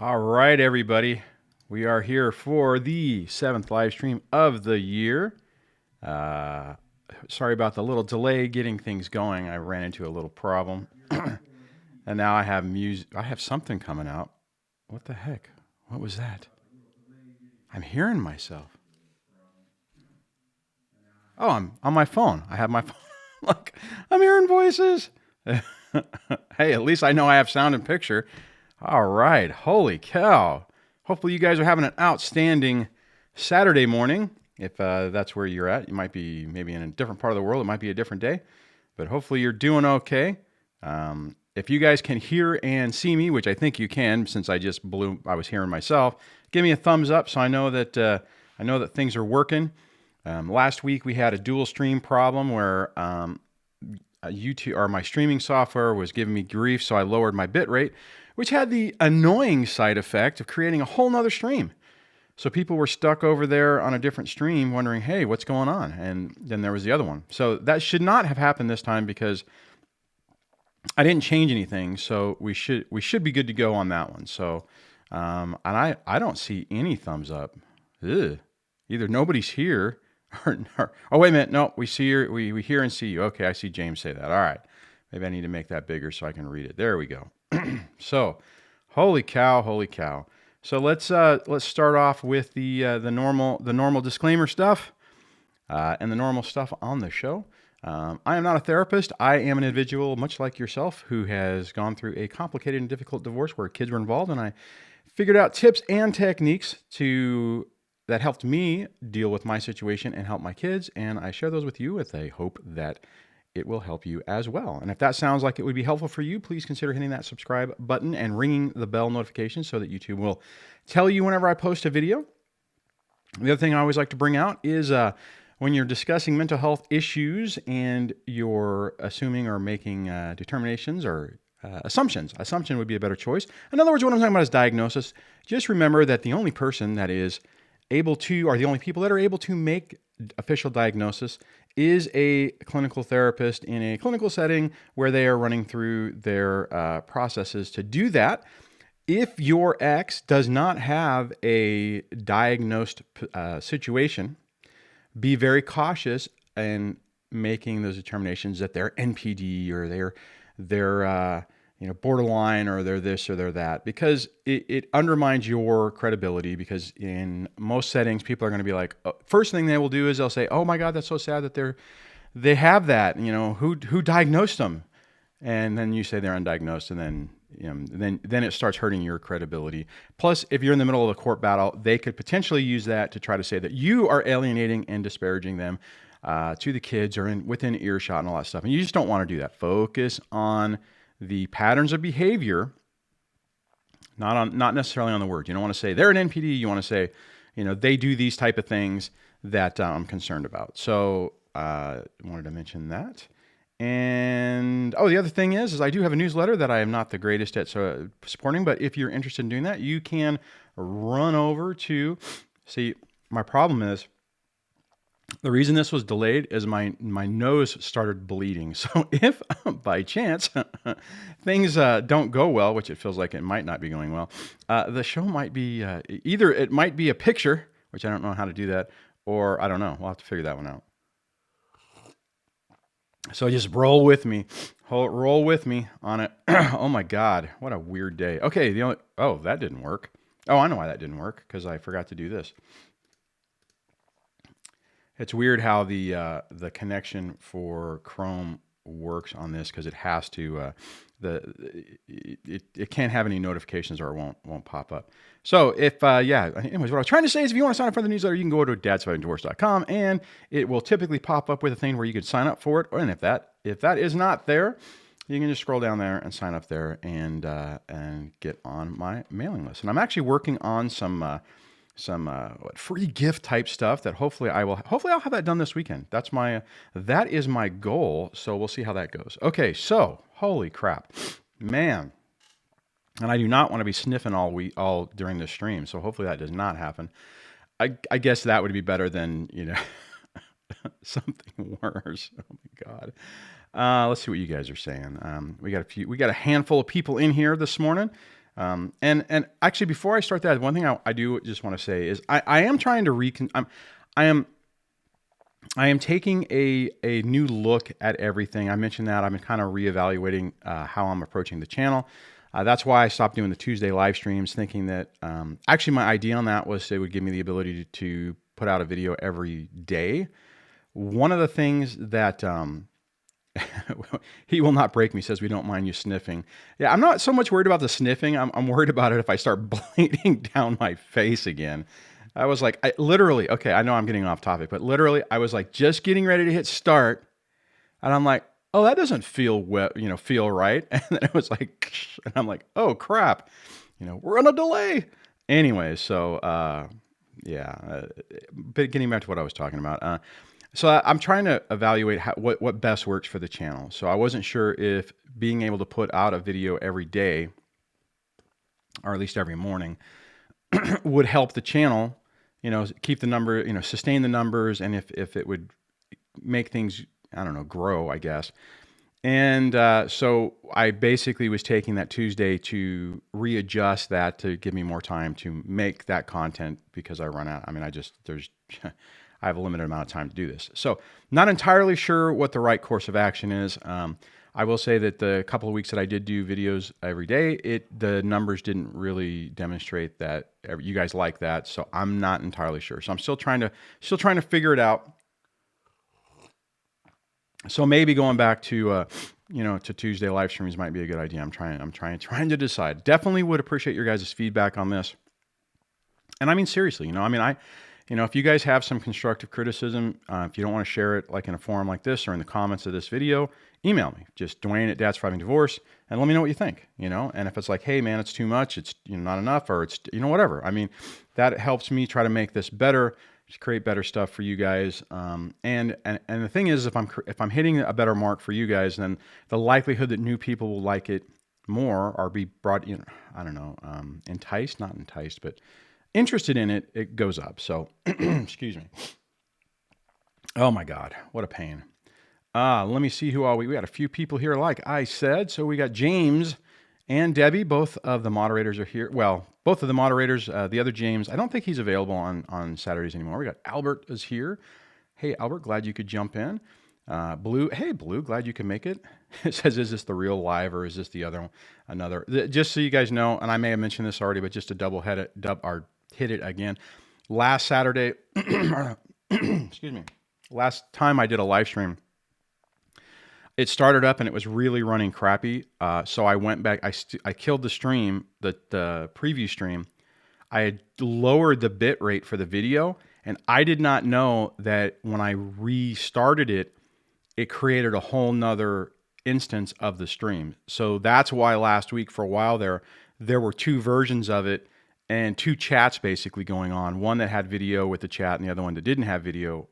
All right, everybody. We are here for the 7th live stream of the year. Sorry about the little delay getting things going. I ran into a little problem. And now I have music. I have something coming out. What the heck? What was that? I'm hearing myself. Oh, I'm on my phone. I have my phone. Look, I'm hearing voices. Hey, at least I know I have sound and picture. All right. Holy cow. Hopefully you guys are having an outstanding Saturday morning. If that's where you're at, you might be maybe in a different part of the world. It might be a different day, but hopefully you're doing okay. If you guys can hear and see me, which I think you can, since I was hearing myself, give me a thumbs up so I know that things are working. Last week we had a dual stream problem where YouTube or my streaming software was giving me grief, so I lowered my bit rate, which had the annoying side effect of creating a whole nother stream. So people were stuck over there on a different stream wondering, hey, what's going on? And then there was the other one. So that should not have happened this time because I didn't change anything. So we should be good to go on that one. So and I don't see any thumbs up. Ugh. Either nobody's here or oh, wait a minute. No, we hear and see you. Okay, I see James say that. All right. Maybe I need to make that bigger so I can read it. There we go. So, holy cow. So let's start off with the normal disclaimer stuff and the normal stuff on the show. I am not a therapist. I am an individual, much like yourself, who has gone through a complicated and difficult divorce where kids were involved, and I figured out tips and techniques that helped me deal with my situation and help my kids, and I share those with you with a hope that it will help you as well. And if that sounds like it would be helpful for you, please consider hitting that subscribe button and ringing the bell notification so that YouTube will tell you whenever I post a video. The other thing I always like to bring out is when you're discussing mental health issues and you're assuming or making determinations or assumptions. Assumption would be a better choice. In other words, what I'm talking about is diagnosis. Just remember that the only person that is able to, or the only people that are able to make official diagnosis is a clinical therapist in a clinical setting where they are running through their processes to do that. If your ex does not have a diagnosed situation, be very cautious in making those determinations that they're NPD or they're borderline or they're this or they're that, because it undermines your credibility. Because in most settings, people are going to be like, first thing they will do is they'll say, "Oh my God, that's so sad that they have that. Who diagnosed them?" And then you say they're undiagnosed, and then it starts hurting your credibility. Plus, if you're in the middle of a court battle, they could potentially use that to try to say that you are alienating and disparaging them to the kids or within earshot and all that stuff. And you just don't want to do that. Focus on the patterns of behavior, not necessarily on the words. You don't want to say they're an NPD. You want to say, they do these type of things that I'm concerned about. So I wanted to mention that. And the other thing is I do have a newsletter that I am not the greatest at supporting, but if you're interested in doing that, you can run over to, see, my problem is, the reason this was delayed is my nose started bleeding. So if by chance things don't go well, which it feels like it might not be going well, the show might be either it might be a picture, which I don't know how to do that, or I don't know. We'll have to figure that one out. So just roll with me on it. Oh my God, what a weird day. Okay, that didn't work. Oh, I know why that didn't work, because I forgot to do this. It's weird how the connection for Chrome works on this, because it has to it can't have any notifications or it won't pop up. So anyways, what I was trying to say is if you want to sign up for the newsletter, you can go to dadsurvivingdivorce.com and it will typically pop up with a thing where you can sign up for it. And if that is not there, you can just scroll down there and sign up there and get on my mailing list. And I'm actually working on some free gift type stuff that hopefully I'll have that done this weekend. That is my goal. So we'll see how that goes. Okay. So holy crap, man. And I do not want to be sniffing all during this stream. So hopefully that does not happen. I guess that would be better than, something worse. Oh my God. Let's see what you guys are saying. We got a handful of people in here this morning. And actually, before I start that, one thing I do just want to say is I am trying to I am taking a new look at everything. I mentioned that I've been kind of reevaluating how I'm approaching the channel. That's why I stopped doing the Tuesday live streams, thinking that actually my idea on that was it would give me the ability to put out a video every day. One of the things that he will not break me says we don't mind you sniffing. Yeah, I'm not so much worried about the sniffing. I'm worried about it if I start bleeding down my face again. I was like, literally, okay, I know I'm getting off topic, but literally I was like just getting ready to hit start. And I'm like, oh, that doesn't feel feel right. And then it was like, and I'm like, oh crap, we're on a delay. Anyway, so but getting back to what I was talking about. So I'm trying to evaluate what best works for the channel. So I wasn't sure if being able to put out a video every day, or at least every morning, would help the channel, keep the number, sustain the numbers, and if it would make things, I don't know, grow, I guess. And so I basically was taking that Tuesday to readjust that to give me more time to make that content because I run out. I mean, I have a limited amount of time to do this. So not entirely sure what the right course of action is. I will say that the couple of weeks that I did do videos every day, the numbers didn't really demonstrate that you guys like that. So I'm not entirely sure. So I'm still trying to figure it out. So maybe going back to to Tuesday live streams might be a good idea. I'm trying to decide. Definitely would appreciate your guys' feedback on this. And I mean seriously, if you guys have some constructive criticism, if you don't want to share it like in a forum like this or in the comments of this video, email me. Just Duane at Dad's Surviving Divorce, and let me know what you think. And if it's like, hey man, it's too much, it's not enough, or it's whatever. I mean, that helps me try to make this better, just create better stuff for you guys. And the thing is, if I'm hitting a better mark for you guys, then the likelihood that new people will like it more or be brought, not enticed, but interested in it, it goes up. So, excuse me. Oh my God, what a pain. Let me see who all we got a few people here, like I said. So we got James and Debbie. Both of the moderators are here. Well, both of the moderators, the other James, I don't think he's available on Saturdays anymore. We got Albert is here. Hey, Albert, glad you could jump in. Blue, hey, Blue, glad you can make it. It says, is this the real live or is this the other one? Another? Just so you guys know, and I may have mentioned this already, but just to hit it again. Last Saturday, excuse me, last time I did a live stream, it started up and it was really running crappy. So I went back, I killed the stream, the preview stream. I had lowered the bit rate for the video, and I did not know that when I restarted it, it created a whole nother instance of the stream. So that's why last week for a while there were two versions of it and two chats basically going on. One that had video with the chat and the other one that didn't have video,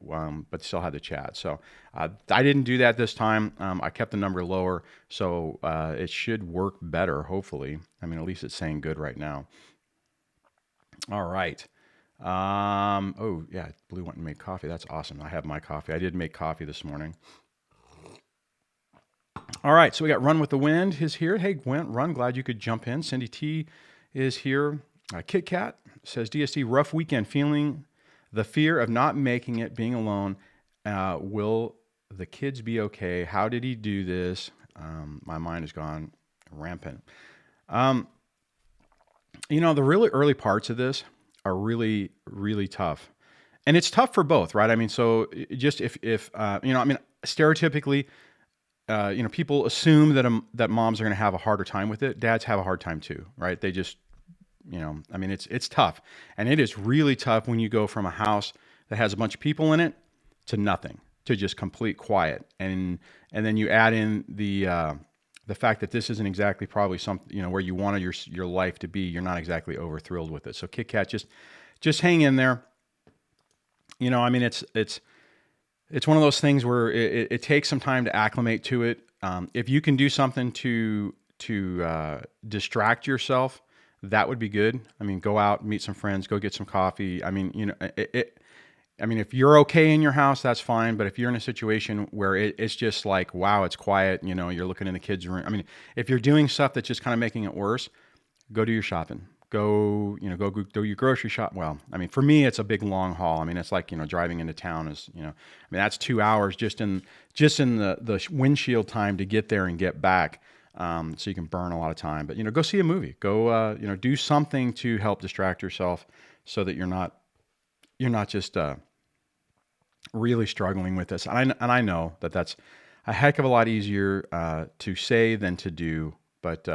but still had the chat. So I didn't do that this time. I kept the number lower, so it should work better, hopefully. I mean, at least it's saying good right now. All right. Oh, yeah, Blue went and made coffee. That's awesome. I have my coffee. I did make coffee this morning. All right, so we got Run with the Wind is here. Hey, Run, glad you could jump in. Cindy T is here. Kit Kat says, DSD, rough weekend, feeling the fear of not making it, being alone. Will the kids be okay? How did he do this? My mind has gone rampant. The really early parts of this are really, really tough. And it's tough for both, right? I mean, so just if stereotypically, people assume that moms are going to have a harder time with it. Dads have a hard time too, right? They just, it's tough. And it is really tough when you go from a house that has a bunch of people in it to nothing, to just complete quiet. And then you add in the fact that this isn't exactly probably something, where you wanted your life to be. You're not exactly over thrilled with it. So Kit Kat, just hang in there. It's one of those things where it takes some time to acclimate to it. If you can do something to distract yourself, that would be good. I mean, go out, meet some friends, go get some coffee. I mean, if you're okay in your house, that's fine. But if you're in a situation where it's just like, wow, it's quiet, you're looking in the kids' room. I mean, if you're doing stuff that's just kind of making it worse, go do your shopping. Go, go do your grocery shop. Well, I mean, for me, it's a big long haul. I mean, it's like, driving into town is, I mean, that's 2 hours just in the windshield time to get there and get back. So you can burn a lot of time, but, go see a movie, go, do something to help distract yourself so that you're not just, really struggling with this. And I know that that's a heck of a lot easier, to say than to do, but,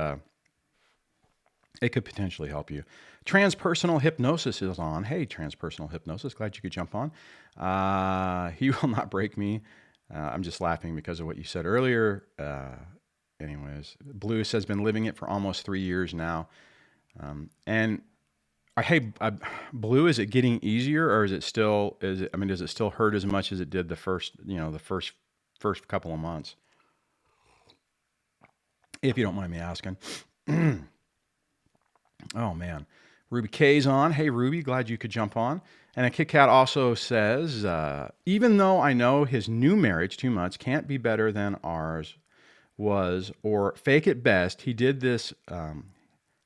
it could potentially help you. Transpersonal hypnosis is on. Hey, transpersonal hypnosis. Glad you could jump on. He will not break me. I'm just laughing because of what you said earlier. Anyways, Blue says been living it for almost 3 years now. Hey, Blue, is it getting easier, or does it still hurt as much as it did the first couple of months? If you don't mind me asking. Oh, man. Ruby K's on. Hey, Ruby, glad you could jump on. And a Kit Kat also says, even though I know his new marriage, 2 months, can't be better than ours was, or fake at best, he did this.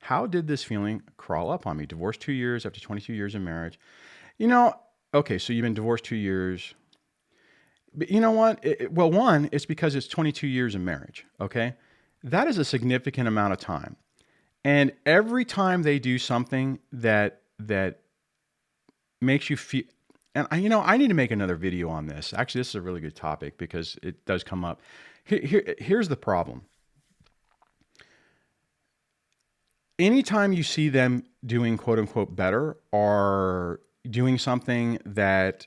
How did this feeling crawl up on me? Divorced 2 years after 22 years of marriage. Okay, so you've been divorced 2 years. But you know what? Well, one, it's because it's 22 years of marriage, okay? That is a significant amount of time. And every time they do something that makes you feel, and I need to make another video on this. Actually, this is a really good topic because it does come up. Here's the problem. Anytime you see them doing quote unquote better or doing something that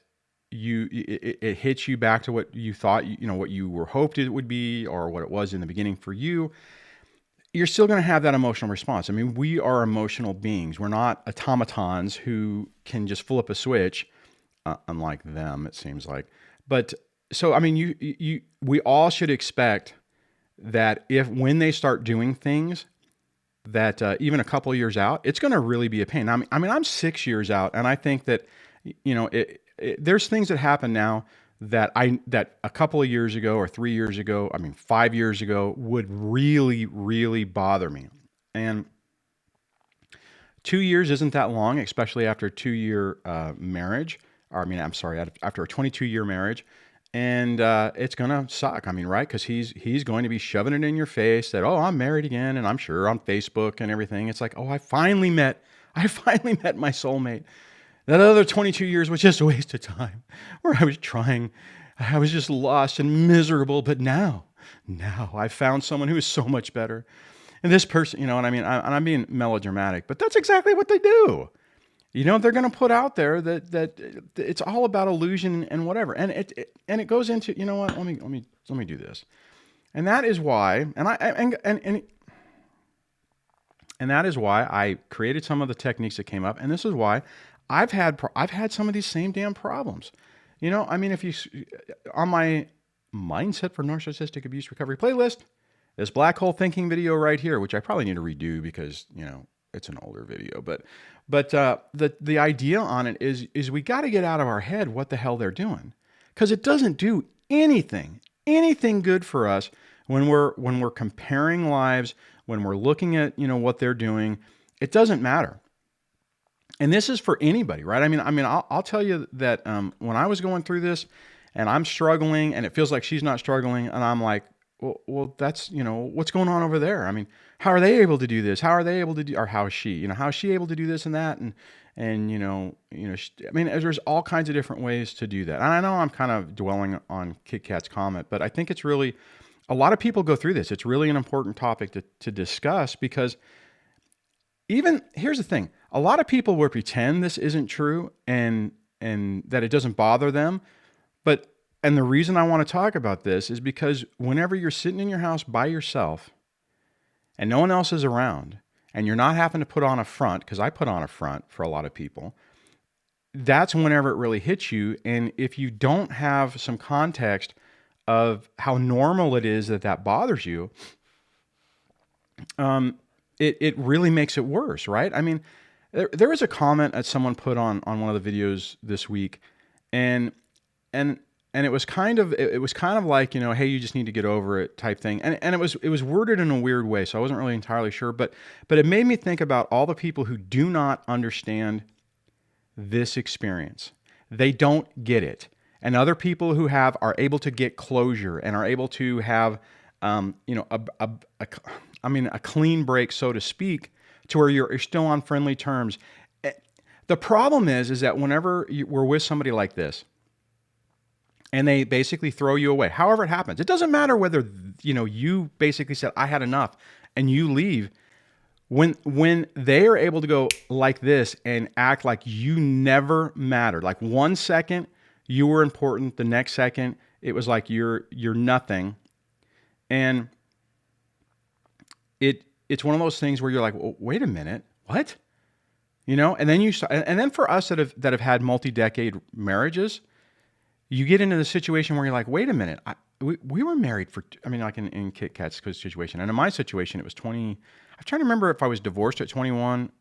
it hits you back to what you thought, what you were hoped it would be, or what it was in the beginning for you, you're still going to have that emotional response. I mean, we are emotional beings. We're not automatons who can just flip a switch, unlike them, it seems like. But so, I mean, we all should expect that when they start doing things that even a couple of years out, it's going to really be a pain. I mean, I'm 6 years out, and I think that, there's things that happen now that a couple of years ago or 3 years ago, 5 years ago, would really, really bother me. And 2 years isn't that long, especially after a 2-year marriage. After a 22-year marriage. And it's going to suck. Right? Because he's going to be shoving it in your face that, oh, I'm married again. And I'm sure on Facebook and everything, it's like, oh, I finally met my soulmate. That other 22 years was just a waste of time where I was just lost and miserable. But now I found someone who is so much better. And this person, I'm being melodramatic, but that's exactly what they do. They're going to put out there that it's all about illusion and whatever. And it goes into, what, let me do this. And that is why, and that is why I created some of the techniques that came up. And this is why I've had some of these same damn problems. If you, on my Mindset for Narcissistic Abuse Recovery playlist, this black hole thinking video right here, which I probably need to redo because, it's an older video, but the idea on it is we got to get out of our head what the hell they're doing, because it doesn't do anything good for us when we're comparing lives, when we're looking at, what they're doing. It doesn't matter. And this is for anybody, right? I'll tell you that when I was going through this and I'm struggling and it feels like she's not struggling, and I'm like, well, that's, what's going on over there? How are they able to do this? How are they able to do, or how is she, how is she able to do this and that? And there's all kinds of different ways to do that. And I know I'm kind of dwelling on Kit Kat's comment, but I think it's really, a lot of people go through this. It's really an important topic to discuss, because here's the thing. A lot of people will pretend this isn't true and that it doesn't bother them. And the reason I want to talk about this is because whenever you're sitting in your house by yourself and no one else is around, and you're not having to put on a front, because I put on a front for a lot of people, that's whenever it really hits you. And if you don't have some context of how normal it is that bothers you, it really makes it worse, right? There was a comment that someone put on one of the videos this week, and and it was kind of like, hey, you just need to get over it type thing. And it was worded in a weird way, so I wasn't really entirely sure. But it made me think about all the people who do not understand this experience. They don't get it. And other people who are able to get closure and are able to have, a clean break, so to speak, to where you're still on friendly terms. The problem is that whenever we're with somebody like this, and they basically throw you away, however it happens, it doesn't matter whether, you basically said, I had enough, and you leave. When they are able to go like this and act like you never mattered, like 1 second you were important, the next second it was like you're nothing, and it's one of those things where you're like, well, wait a minute, what? And then for us that have had multi-decade marriages, you get into the situation where you're like, wait a minute, we were married for, like in Kit Kat's situation, and in my situation it was 20. I'm trying to remember if I was divorced at 21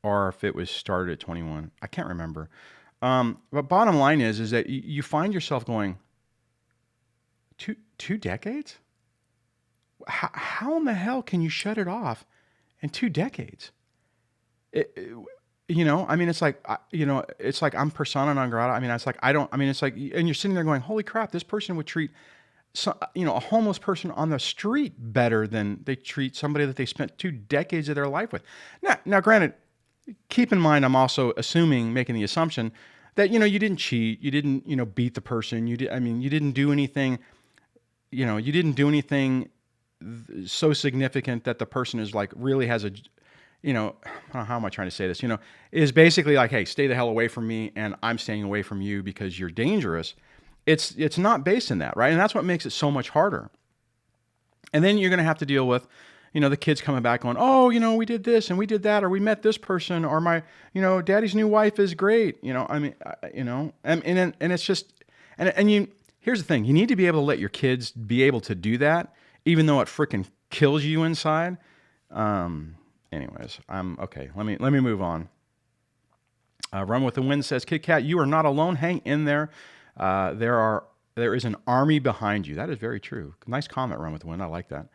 or if it was started at 21. I can't remember. But bottom line is that you find yourself going, two decades? How in the hell can you shut it off in 2 decades? It's like, it's like I'm persona non grata. It's like, it's like, and you're sitting there going, holy crap, this person would treat a homeless person on the street better than they treat somebody that they spent 2 decades of their life with. Now, granted, keep in mind, I'm also making the assumption that, you didn't cheat, you didn't, beat the person, you didn't do anything, you didn't do anything so significant that the person is like really has a, how am I trying to say this? Is basically like, hey, stay the hell away from me, and I'm staying away from you because you're dangerous. It's not based in that, right? And that's what makes it so much harder. And then you're going to have to deal with, the kids coming back going, oh, we did this and we did that, or we met this person, or my, daddy's new wife is great. And it's just, here's the thing. You need to be able to let your kids be able to do that, even though it freaking kills you inside. Anyways, okay. Let me move on. Run with the Wind says, Kit Kat, you are not alone. Hang in there. There is an army behind you. That is very true. Nice comment, Run with the Wind. I like that.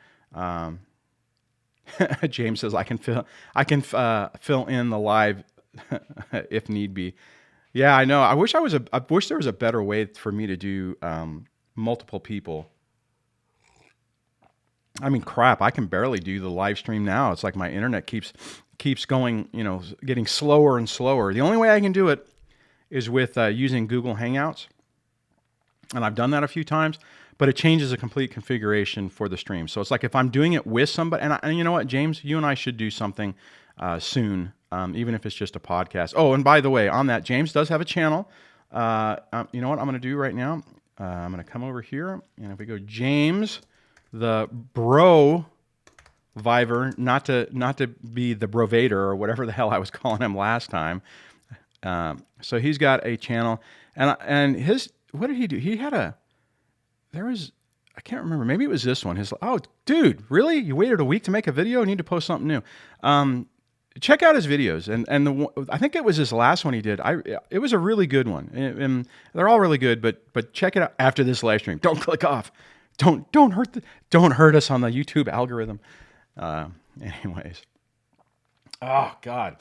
James says, I can fill in the live if need be. Yeah, I know. I wish there was a better way for me to do multiple people. Crap, I can barely do the live stream now. It's like my internet keeps going, getting slower and slower. The only way I can do it is with using Google Hangouts. And I've done that a few times, but it changes the complete configuration for the stream. So it's like if I'm doing it with somebody, and you know what, James, you and I should do something soon, even if it's just a podcast. Oh, and by the way, on that, James does have a channel. You know what I'm going to do right now? I'm going to come over here, and if we go James, the bro Viver, not to be the brovator or whatever the hell I was calling him last time. So he's got a channel, and his, what did he do? He had I can't remember. Maybe it was this one. Oh, dude, really? You waited a week to make a video? You need to post something new. Check out his videos, and I think it was his last one he did. It was a really good one, and they're all really good. But check it out after this live stream. Don't click off. Don't hurt us on the YouTube algorithm. Anyways, oh God,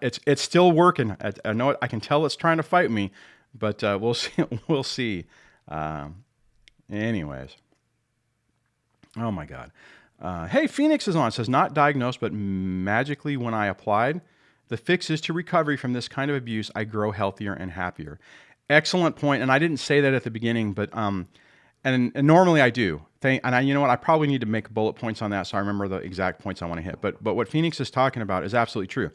it's still working. I know I can tell it's trying to fight me, but we'll see. We'll see. Anyways, oh my God. Hey, Phoenix is on. It says, not diagnosed, but magically when I applied the fixes to recovery from this kind of abuse, I grow healthier and happier. Excellent point. And I didn't say that at the beginning, but and normally I do. You know what? I probably need to make bullet points on that so I remember the exact points I want to hit. But what Phoenix is talking about is absolutely true.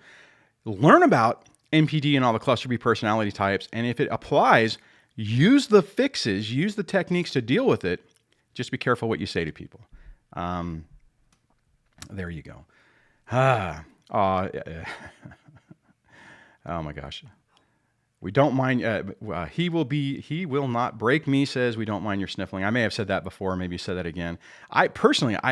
Learn about NPD and all the cluster B personality types, and if it applies, use the fixes, use the techniques to deal with it. Just be careful what you say to people. There you go. Oh my gosh. We don't mind. He will not break me, says we don't mind your sniffling. I may have said that before. Maybe said that again. I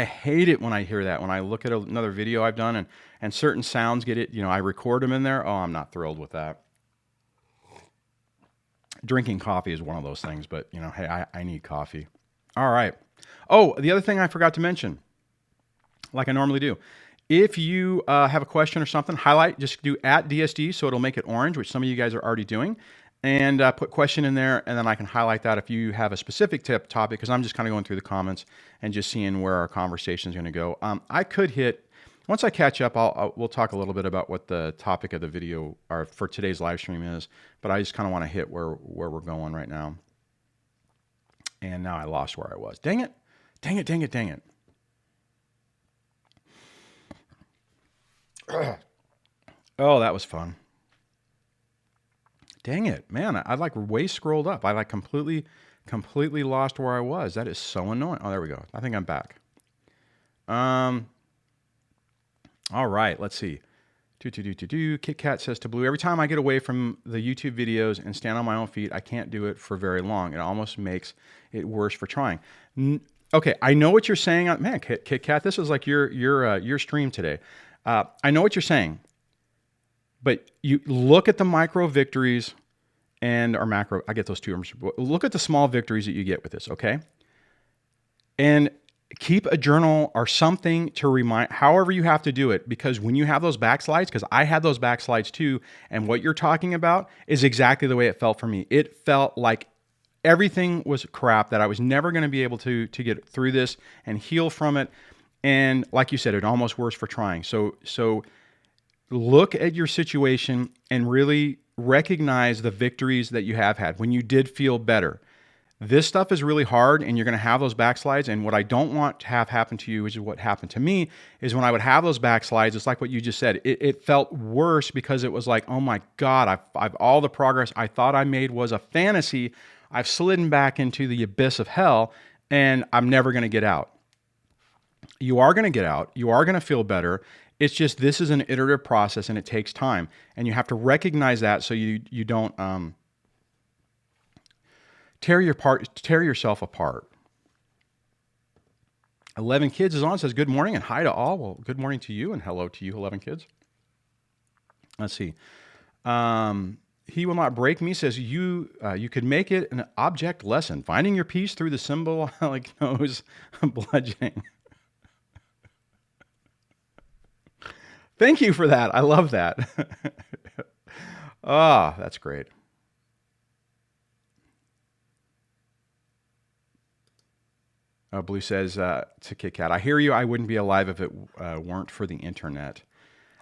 hate it when I hear that. When I look at another video I've done and certain sounds get it, I record them in there. Oh, I'm not thrilled with that. Drinking coffee is one of those things, but hey, I need coffee. All right. Oh, the other thing I forgot to mention, like I normally do. If you have a question or something, highlight, just do at DSD so it'll make it orange, which some of you guys are already doing. And put question in there, and then I can highlight that if you have a specific topic, because I'm just kind of going through the comments and just seeing where our conversation is going to go. I could hit, once I catch up, we'll talk a little bit about what the topic of the video or for today's live stream is, but I just kind of want to hit where we're going right now. And now I lost where I was. Dang it. Dang it, dang it, dang it. Oh, that was fun. Dang it, man. I like way scrolled up. I like completely lost where I was. That is so annoying. Oh, there we go. I think I'm back. All right, let's see. Kit Kat says to Blue, every time I get away from the YouTube videos and stand on my own feet, I can't do it for very long. It almost makes it worse for trying. Okay, I know what you're saying. Man, Kit Kat, this is like your stream today. I know what you're saying. But you look at the micro victories or macro, I get those two. Look at the small victories that you get with this, okay? And keep a journal or something to remind, however you have to do it, because when you have those backslides, because I had those backslides too, and what you're talking about is exactly the way it felt for me. It felt like everything was crap, that I was never going to be able to get through this and heal from it. And like you said, it almost worse for trying. So look at your situation and really recognize the victories that you have had when you did feel better. This stuff is really hard, and you're going to have those backslides. And what I don't want to have happen to you, which is what happened to me, is when I would have those backslides, it's like what you just said. It felt worse because it was like, oh my God, I've all the progress I thought I made was a fantasy. I've slidden back into the abyss of hell, and I'm never going to get out. You are going to get out. You are going to feel better. It's just this is an iterative process, and it takes time, and you have to recognize that so you don't tear yourself apart. 11 Kids is on, says good morning and hi to all. Well, good morning to you and hello to you, 11 Kids. Let's see. He will not break me, says you could make it an object lesson, finding your peace through the symbolic nose bludgeoning. Thank you for that. I love that. Ah, that's great. Blue says to Kit Kat, I hear you. I wouldn't be alive if it weren't for the internet.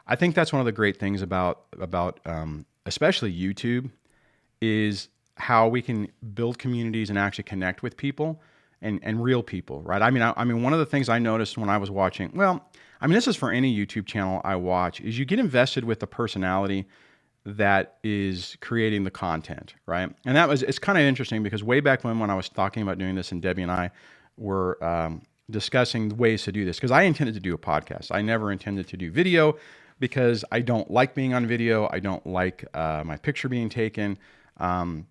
I think that's one of the great things about especially YouTube is how we can build communities and actually connect with people and real people, right? I mean, one of the things I noticed when I was watching, this is for any YouTube channel I watch, is you get invested with the personality that is creating the content, right? And it's kind of interesting because way back when I was talking about doing this, and Debbie and I were discussing ways to do this, because I intended to do a podcast. I never intended to do video because I don't like being on video. I don't like my picture being taken. Obviously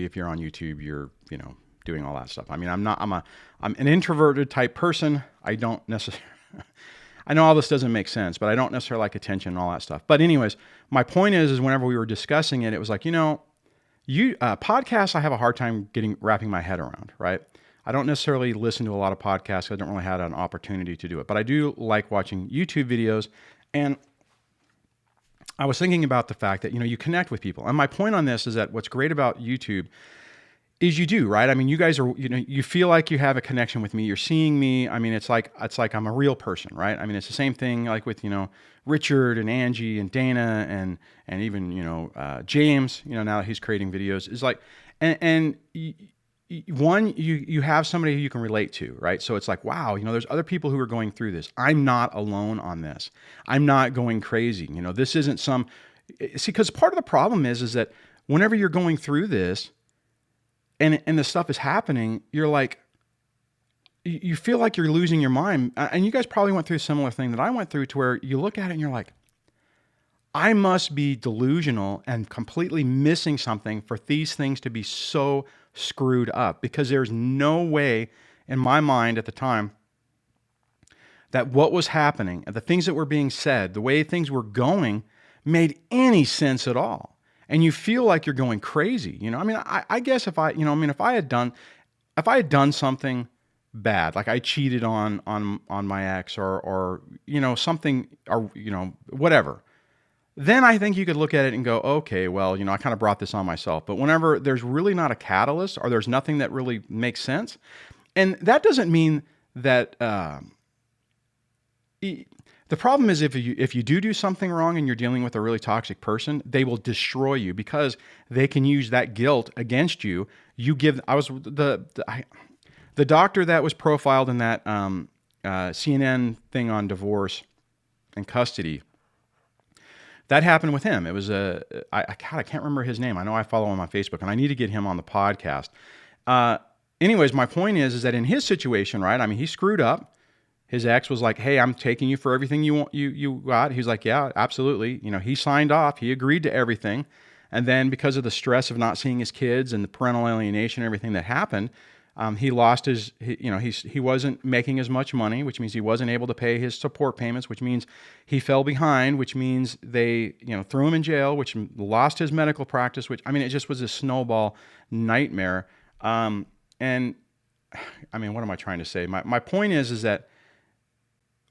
if you're on YouTube, you're, doing all that stuff. I mean, I'm an introverted type person. I don't necessarily, I know all this doesn't make sense, but I don't necessarily like attention and all that stuff. But anyways, my point is whenever we were discussing it, it was like, podcasts, I have a hard time wrapping my head around, right? I don't necessarily listen to a lot of podcasts. I don't really have an opportunity to do it, but I do like watching YouTube videos. And I was thinking about the fact that, you connect with people. And my point on this is that what's great about YouTube is you do, right? I mean, you guys are, you feel like you have a connection with me. You're seeing me. I mean, it's like I'm a real person, right? I mean, it's the same thing like with, Richard and Angie and Dana and even, James, now that he's creating videos is like, you have somebody who you can relate to, right? So it's like, wow, there's other people who are going through this. I'm not alone on this. I'm not going crazy. This isn't because part of the problem is that whenever you're going through this, and the stuff is happening, you're like, you feel like you're losing your mind. And you guys probably went through a similar thing that I went through, to where you look at it and you're like, I must be delusional and completely missing something for these things to be so screwed up, because there's no way in my mind at the time that what was happening and the things that were being said, the way things were going, made any sense at all. and you feel like you're going crazy. I mean, I guess if I, if I had done something bad, like I cheated on my ex or something, or whatever, then I think you could look at it and go, okay, well, I kind of brought this on myself. But whenever there's really not a catalyst, or there's nothing that really makes sense, and that doesn't mean that the problem is if you do something wrong and you're dealing with a really toxic person, they will destroy you because they can use that guilt against you. The doctor that was profiled in that CNN thing on divorce and custody, that happened with him. It was I can't remember his name. I know I follow him on Facebook, and I need to get him on the podcast. Anyways, my point is that in his situation, right? I mean, he screwed up. His ex was like, "Hey, I'm taking you for everything you got." He's like, "Yeah, absolutely." He signed off. He agreed to everything, and then because of the stress of not seeing his kids and the parental alienation and everything that happened, he lost his. He wasn't making as much money, which means he wasn't able to pay his support payments, which means he fell behind, which means they threw him in jail, which lost his medical practice. Which, I mean, it just was a snowball nightmare. And I mean, what am I trying to say? My point is that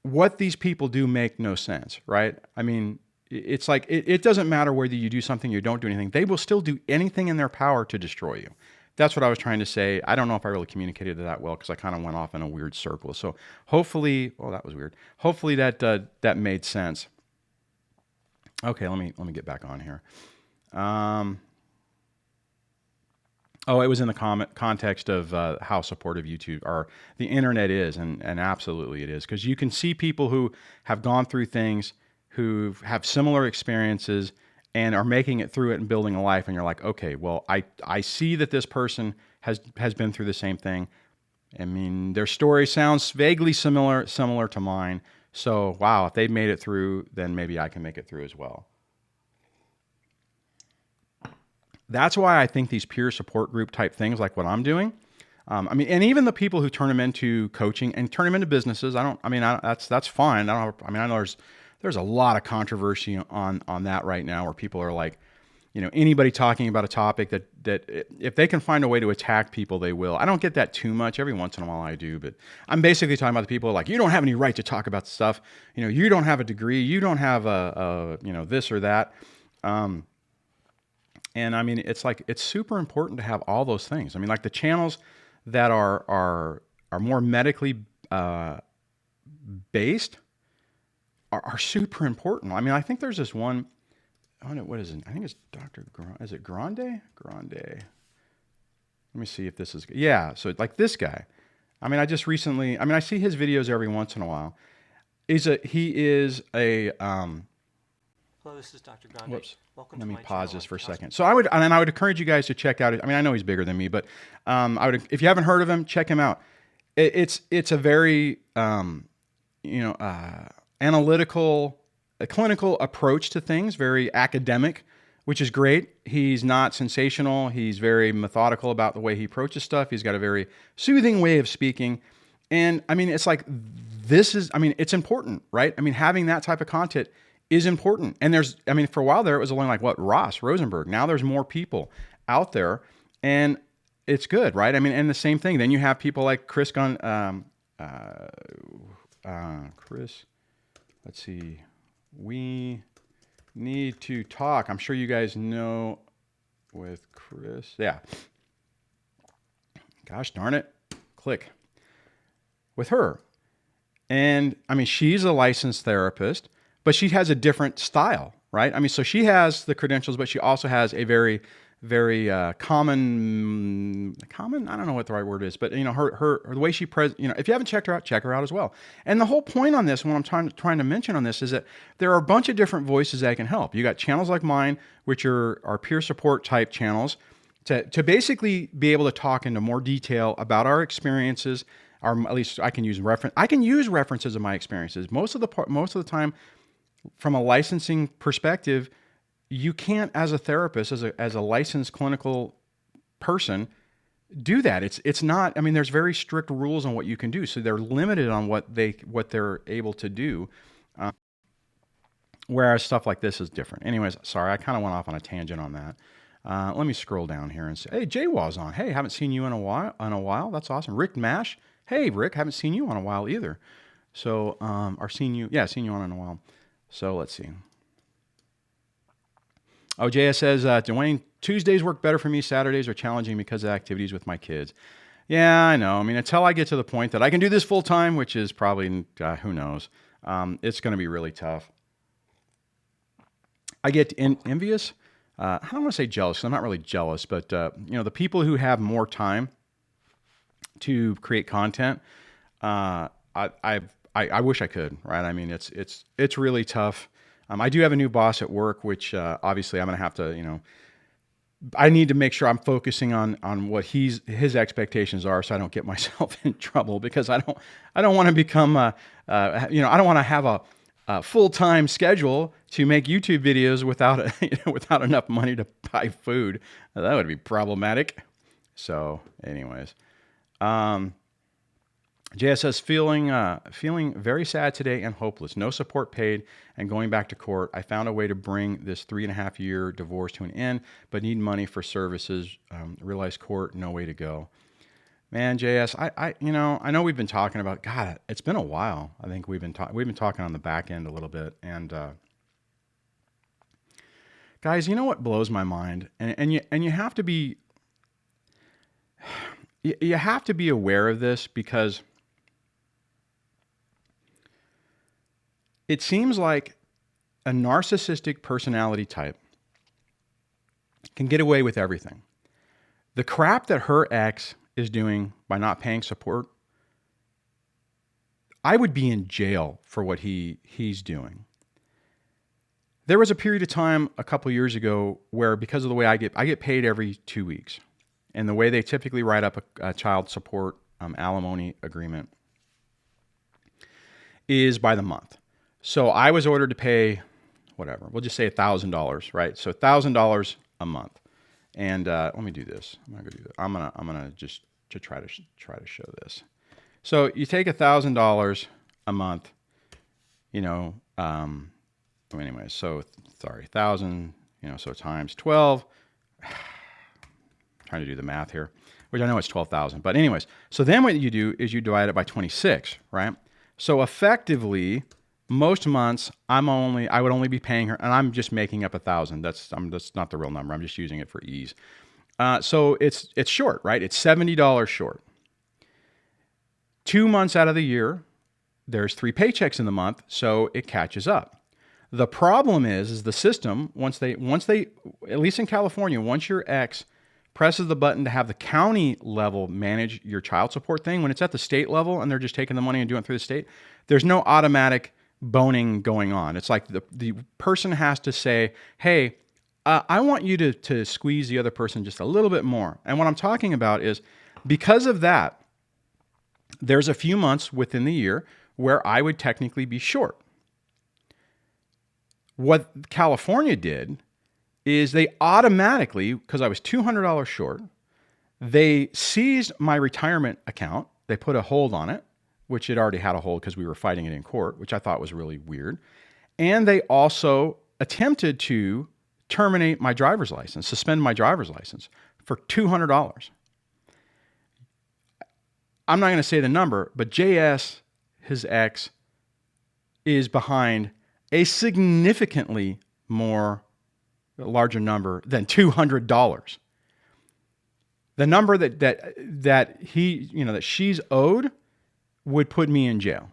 what these people do make no sense, right? I mean, it's like, it doesn't matter whether you do something or you don't do anything. They will still do anything in their power to destroy you. That's what I was trying to say. I don't know if I really communicated it that well because I kind of went off in a weird circle. So hopefully, that was weird. Hopefully that made sense. Okay, let me get back on here. It was in the context of how supportive YouTube or the internet is, and absolutely it is, because you can see people who have gone through things, who have similar experiences, and are making it through it and building a life, and you're like, okay, well, I see that this person has been through the same thing. I mean, their story sounds vaguely similar to mine. So, wow, if they've made it through, then maybe I can make it through as well. That's why I think these peer support group type things, like what I'm doing, I mean, and even the people who turn them into coaching and turn them into businesses, that's fine. I know there's a lot of controversy on that right now, where people are like, anybody talking about a topic that if they can find a way to attack people, they will. I don't get that too much. Every once in a while I do, but I'm basically talking about the people like, you don't have any right to talk about stuff. You don't have a degree. You don't have a this or that. And I mean, it's like, it's super important to have all those things. I mean, like the channels that are more medically based are super important. I mean, I think there's this one, what is it? I think it's Dr. Is it Grande? Let me see if this is, yeah. So like this guy, I mean, I see his videos every once in a while. He is a, hello, this is Dr. Grande. Whoops. Welcome Let to me my pause channel. this for a second. So I would encourage you guys to check out. I mean, I know he's bigger than me, but if you haven't heard of him, check him out. It's a very analytical, a clinical approach to things, very academic, which is great. He's not sensational. He's very methodical about the way he approaches stuff. He's got a very soothing way of speaking. And I mean, it's like, it's important, right? I mean, having that type of content is important. And for a while there, it was only like Rosenberg. Now there's more people out there, and it's good, right? I mean, and the same thing. Then you have people like Chris let's see. We need to talk. I'm sure you guys know with Chris. Yeah. Gosh darn it. Click. With her. And I mean, she's a licensed therapist, but she has a different style, right? I mean, so she has the credentials, but she also has a very, very common, I don't know what the right word is, but her the way she if you haven't checked her out, check her out as well. And the whole point on this, what I'm trying to mention on this, is that there are a bunch of different voices that can help. You got channels like mine, which are peer support type channels, to basically be able to talk into more detail about our experiences, or at least I can use references of my experiences. Most of the time, from a licensing perspective, you can't, as a therapist, as a licensed clinical person, do that. It's not. I mean, there's very strict rules on what you can do, so they're limited on what they're able to do. Whereas stuff like this is different. Anyways, sorry, I kind of went off on a tangent on that. Let me scroll down here and say, hey, J-Waw's on. Hey, haven't seen you in a while. That's awesome. Rick Mash. Hey, Rick, haven't seen you in a while either. So, seen you on in a while. So let's see. Oh, JS says, Duane, Tuesdays work better for me. Saturdays are challenging because of activities with my kids. Yeah, I know. I mean, until I get to the point that I can do this full time, which is probably, who knows, it's going to be really tough. I get envious. I don't want to say jealous, 'cause I'm not really jealous, but the people who have more time to create content, I wish I could, right? I mean, it's really tough. I do have a new boss at work, which obviously I'm going to have to, I need to make sure I'm focusing on what his expectations are, so I don't get myself in trouble, because I don't want to become I don't want to have a full-time schedule to make YouTube videos without enough money to buy food. That would be problematic. So anyways, JS says, feeling very sad today and hopeless. No support paid and going back to court. I found a way to bring this 3.5-year divorce to an end, but need money for services. Realized court, no way to go. Man, JS, I know we've been talking about, God, it's been a while. I think we've been talking on the back end a little bit. And guys, you know what blows my mind? And you have to be aware of this, because it seems like a narcissistic personality type can get away with everything. The crap that her ex is doing by not paying support, I would be in jail for what he's doing. There was a period of time a couple years ago where, because of the way I get paid every 2 weeks, and the way they typically write up a child support alimony agreement is by the month. So I was ordered to pay whatever, we'll just say $1,000, right? So $1,000 a month. And let me do this. I'm not gonna do that. I'm gonna just to try to show this. So you take $1,000 a month, anyway. So sorry, 1,000, so times 12. Trying to do the math here, which I know it's 12,000. But anyways, so then what you do is you divide it by 26, right? So effectively, most months I would only be paying her, and I'm just making up 1,000. That's not the real number. I'm just using it for ease. So it's short, right? It's $70 short. 2 months out of the year, there's 3 paychecks in the month, so it catches up. The problem is the system, once they, at least in California, once your ex presses the button to have the county level manage your child support thing, when it's at the state level and they're just taking the money and doing it through the state, there's no automatic boning going on. It's like the person has to say, hey, I want you to squeeze the other person just a little bit more. And what I'm talking about is, because of that, there's a few months within the year where I would technically be short. What California did is they automatically, because I was $200 short, they seized my retirement account. They put a hold on it, which it already had a hold because we were fighting it in court, which I thought was really weird. And they also attempted to terminate my driver's license, suspend my driver's license for $200. I'm not going to say the number, but JS, his ex, is behind a significantly larger number than $200. The number that she's owed would put me in jail.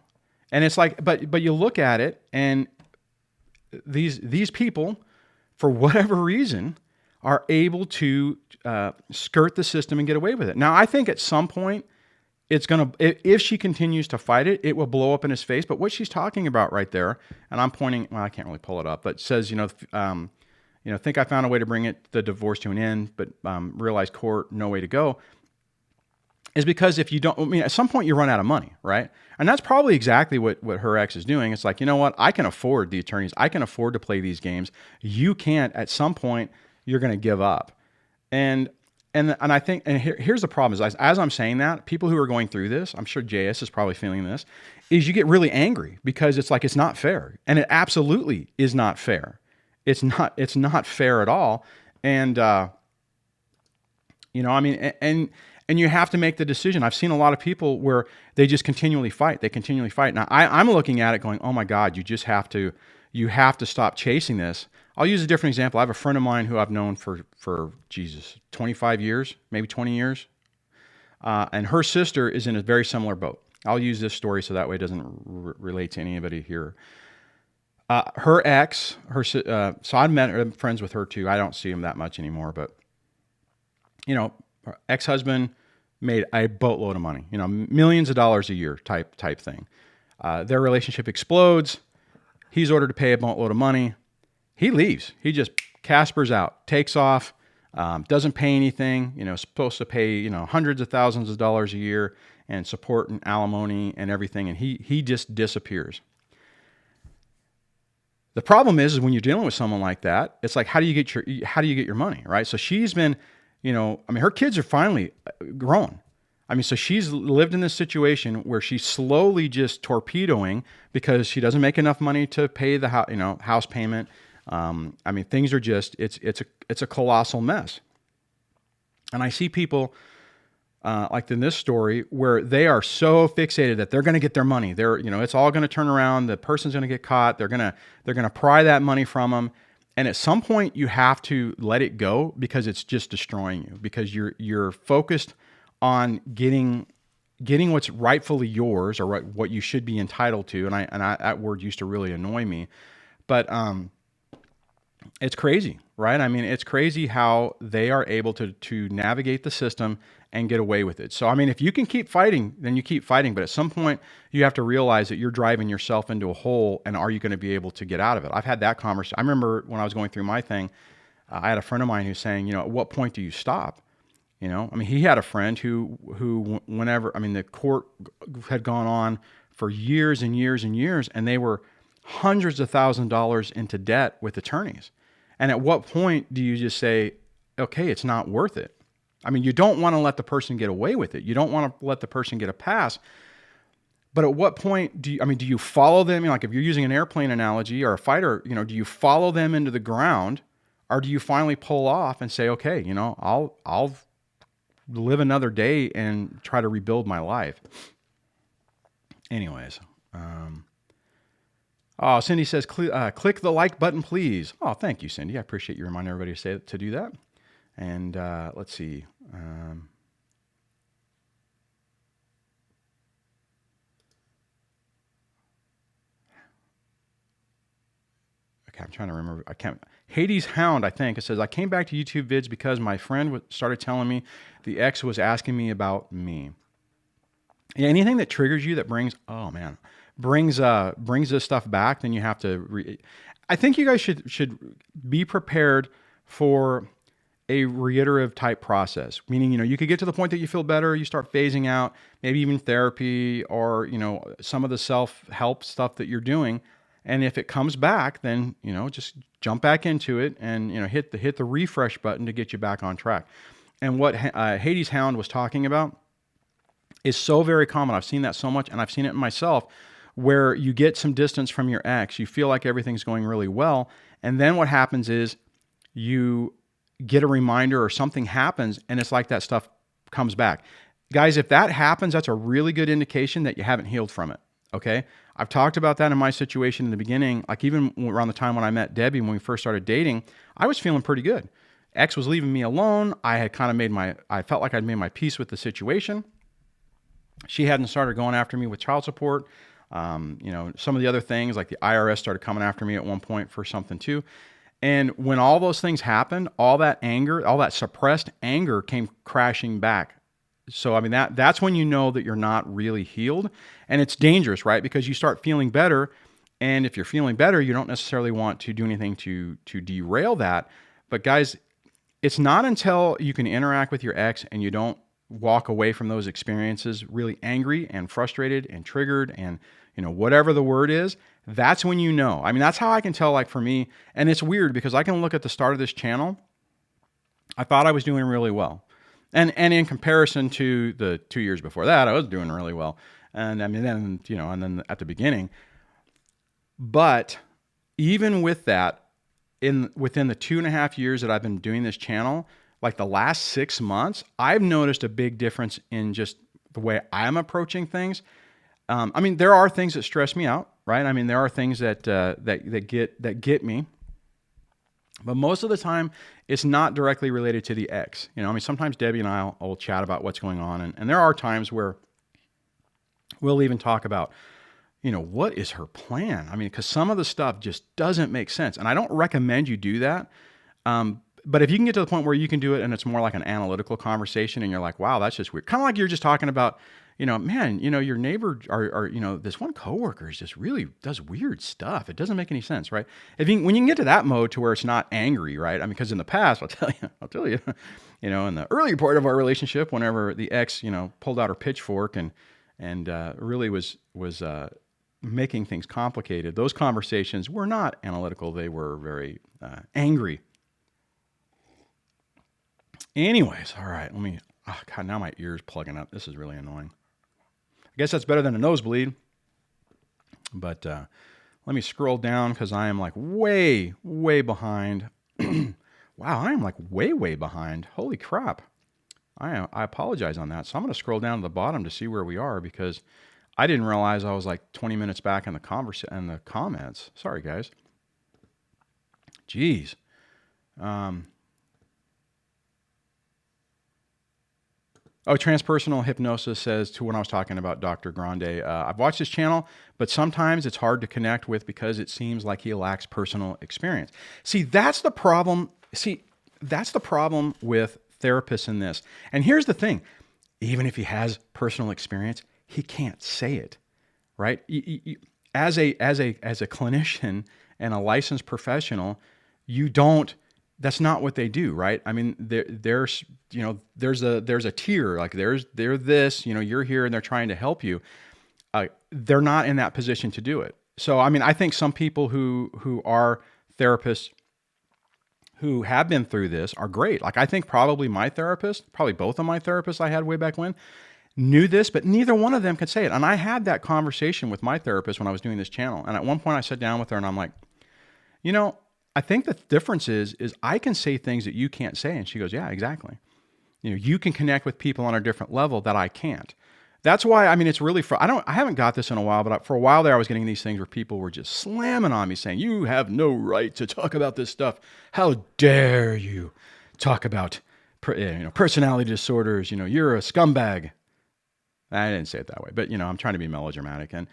And it's like, but you look at it, and these people, for whatever reason, are able to skirt the system and get away with it. Now, I think at some point, if she continues to fight it, it will blow up in his face. But what she's talking about right there, and I'm pointing, well, I can't really pull it up, but it says, think I found a way to bring the divorce to an end, but realized court, no way to go, is because if you don't, at some point you run out of money, right? And that's probably exactly what her ex is doing. It's like, you know what? I can afford the attorneys. I can afford to play these games. You can't. At some point, you're going to give up. And And I think, and here's the problem is as I'm saying that, people who are going through this, I'm sure JS is probably feeling this, is you get really angry because it's like, it's not fair. And it absolutely is not fair. It's not fair at all. And, you know, I mean, and you have to make the decision. I've seen a lot of people where they just continually fight. They continually fight. Now I'm looking at it going, oh my God, you have to stop chasing this. I'll use a different example. I have a friend of mine who I've known for 25 years, maybe 20 years. And her sister is in a very similar boat. I'll use this story so that way it doesn't relate to anybody here. Her ex, so I'm friends with her too. I don't see him that much anymore, but you know, her ex-husband made a boatload of money, you know, millions of dollars a year type thing. Their relationship explodes. He's ordered to pay a boatload of money. He leaves. He just Caspers out, takes off, doesn't pay anything, you know, supposed to pay, you know, hundreds of thousands of dollars a year and support and alimony and everything. And he just disappears. The problem is when you're dealing with someone like that, it's like, how do you get your money, right? So she's been, you know, I mean, her kids are finally grown. I mean, so she's lived in this situation where she's slowly just torpedoing because she doesn't make enough money to pay the house payment. I mean, things are just, it's a colossal mess. And I see people like in this story where they are so fixated that they're going to get their money. It's all going to turn around. The person's going to get caught. They're going to pry that money from them. And at some point you have to let it go because it's just destroying you, because you're focused on getting what's rightfully yours, or what you should be entitled to. And I that word used to really annoy me, but it's crazy, right? I mean, it's crazy how they are able to navigate the system and get away with it. So, I mean, if you can keep fighting, then you keep fighting. But at some point, you have to realize that you're driving yourself into a hole, and are you going to be able to get out of it? I've had that conversation. I remember when I was going through my thing, I had a friend of mine who's saying, you know, at what point do you stop? You know, I mean, he had a friend who whenever, I mean, the court had gone on for years and years and years, and they were hundreds of thousands of dollars into debt with attorneys. And at what point do you just say, okay, it's not worth it? I mean, you don't want to let the person get away with it. You don't want to let the person get a pass. But at what point do you follow them? You know, like if you're using an airplane analogy or a fighter, you know, do you follow them into the ground, or do you finally pull off and say, okay, you know, I'll live another day and try to rebuild my life? Anyways, oh, Cindy says, click the like button, please. Oh, thank you, Cindy. I appreciate you reminding everybody to do that. And let's see. Okay, I'm trying to remember. I can't. Hades Hound, I think. It says, I came back to YouTube vids because my friend started telling me the ex was asking me about me. Yeah, anything that triggers you, that brings this stuff back, then you have to. I think you guys should be prepared for a reiterative type process, meaning, you know, you could get to the point that you feel better, you start phasing out, maybe even therapy, or, you know, some of the self-help stuff that you're doing. And if it comes back, then, you know, just jump back into it and, you know, hit the refresh button to get you back on track. And what Hades Hound was talking about is so very common. I've seen that so much, and I've seen it in myself, where you get some distance from your ex, you feel like everything's going really well, and then what happens is you get a reminder or something happens, and it's like that stuff comes back. Guys, if that happens, that's a really good indication that you haven't healed from it, okay? I've talked about that in my situation in the beginning, like even around the time when I met Debbie, when we first started dating, I was feeling pretty good. Ex was leaving me alone. I had kind of I felt like I'd made my peace with the situation. She hadn't started going after me with child support. You know, some of the other things, like the IRS started coming after me at one point for something too. And when all those things happened, all that anger, all that suppressed anger came crashing back. So, I mean, that's when you know that you're not really healed. And it's dangerous, right? Because you start feeling better. And if you're feeling better, you don't necessarily want to do anything to derail that. But guys, it's not until you can interact with your ex and you don't walk away from those experiences really angry and frustrated and triggered and, you know, whatever the word is, that's when you know. I mean, that's how I can tell, like for me, and it's weird because I can look at the start of this channel. I thought I was doing really well. And in comparison to the 2 years before that, I was doing really well. And I mean, then, and then at the beginning, but even with that, within the 2.5 years that I've been doing this channel, like the last 6 months, I've noticed a big difference in just the way I'm approaching things. I mean, there are things that stress me out, right? I mean, there are things that get me. But most of the time, it's not directly related to the ex. I mean, sometimes Debbie and I will chat about what's going on. And there are times where we'll even talk about, what is her plan? I mean, because some of the stuff just doesn't make sense. And I don't recommend you do that. But if you can get to the point where you can do it and it's more like an analytical conversation and you're like, wow, that's just weird. Kind of like you're just talking about, man, your neighbor or this one coworker is just really does weird stuff. It doesn't make any sense, right? When you can get to that mode to where it's not angry, right? I mean, because in the past, I'll tell you, in the earlier part of our relationship, whenever the ex, pulled out her pitchfork and really was making things complicated, those conversations were not analytical. They were very angry. Anyways, all right, God, now my ear's plugging up. This is really annoying. I guess that's better than a nosebleed. But let me scroll down because I am like way, way behind. Wow, I am like way, way behind. Holy crap. I apologize on that. So I'm going to scroll down to the bottom to see where we are because I didn't realize I was like 20 minutes back in the comments. Sorry, guys. Jeez. Transpersonal hypnosis says to when I was talking about Dr. Grande, I've watched his channel, but sometimes it's hard to connect with because it seems like he lacks personal experience. See, that's the problem. That's the problem with therapists in this. And here's the thing. Even if he has personal experience, he can't say it, right? As a clinician and a licensed professional, that's not what they do, right? I mean, there's a tier, like they're this, you're here and they're trying to help you. They're not in that position to do it. So, I mean, I think some people who are therapists who have been through this are great. Like I think probably both of my therapists I had way back when knew this, but neither one of them could say it. And I had that conversation with my therapist when I was doing this channel. And at one point I sat down with her and I'm like, I think the difference is I can say things that you can't say. And she goes, yeah, exactly. You can connect with people on a different level that I can't. That's why, I mean, it's really, I haven't got this in a while, but for a while there, I was getting these things where people were just slamming on me saying, you have no right to talk about this stuff. How dare you talk about, personality disorders? You're a scumbag. I didn't say it that way, but I'm trying to be melodramatic and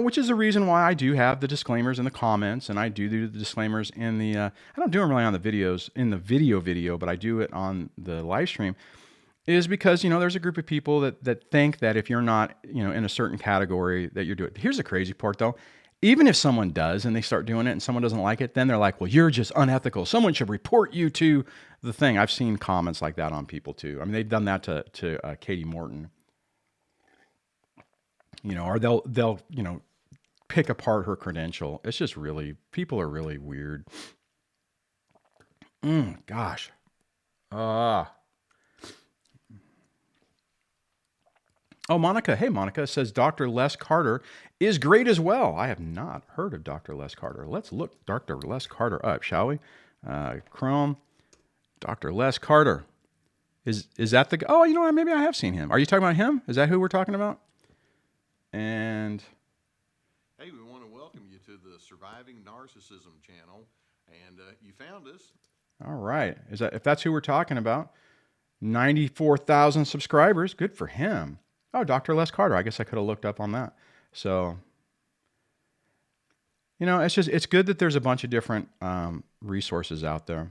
which is the reason why I do have the disclaimers in the comments, and I do the disclaimers in the, I don't do them really on the videos, in the video, but I do it on the live stream, is because, there's a group of people that think that if you're not, in a certain category that you're doing. Here's the crazy part though. Even if someone does and they start doing it and someone doesn't like it, then they're like, well, you're just unethical. Someone should report you to the thing. I've seen comments like that on people too. I mean, they've done that to Katie Morton. Or they'll pick apart her credential. It's just really, people are really weird. Gosh. Monica. Hey, Monica says Dr. Les Carter is great as well. I have not heard of Dr. Les Carter. Let's look Dr. Les Carter up, shall we? Chrome. Dr. Les Carter. Is that the... Oh, maybe I have seen him. Are you talking about him? Is that who we're talking about? And hey, we want to welcome you to the Surviving Narcissism channel, and you found us. All right, if that's who we're talking about? 94,000 subscribers. Good for him. Oh, Dr. Les Carter. I guess I could have looked up on that. So, it's good that there's a bunch of different resources out there.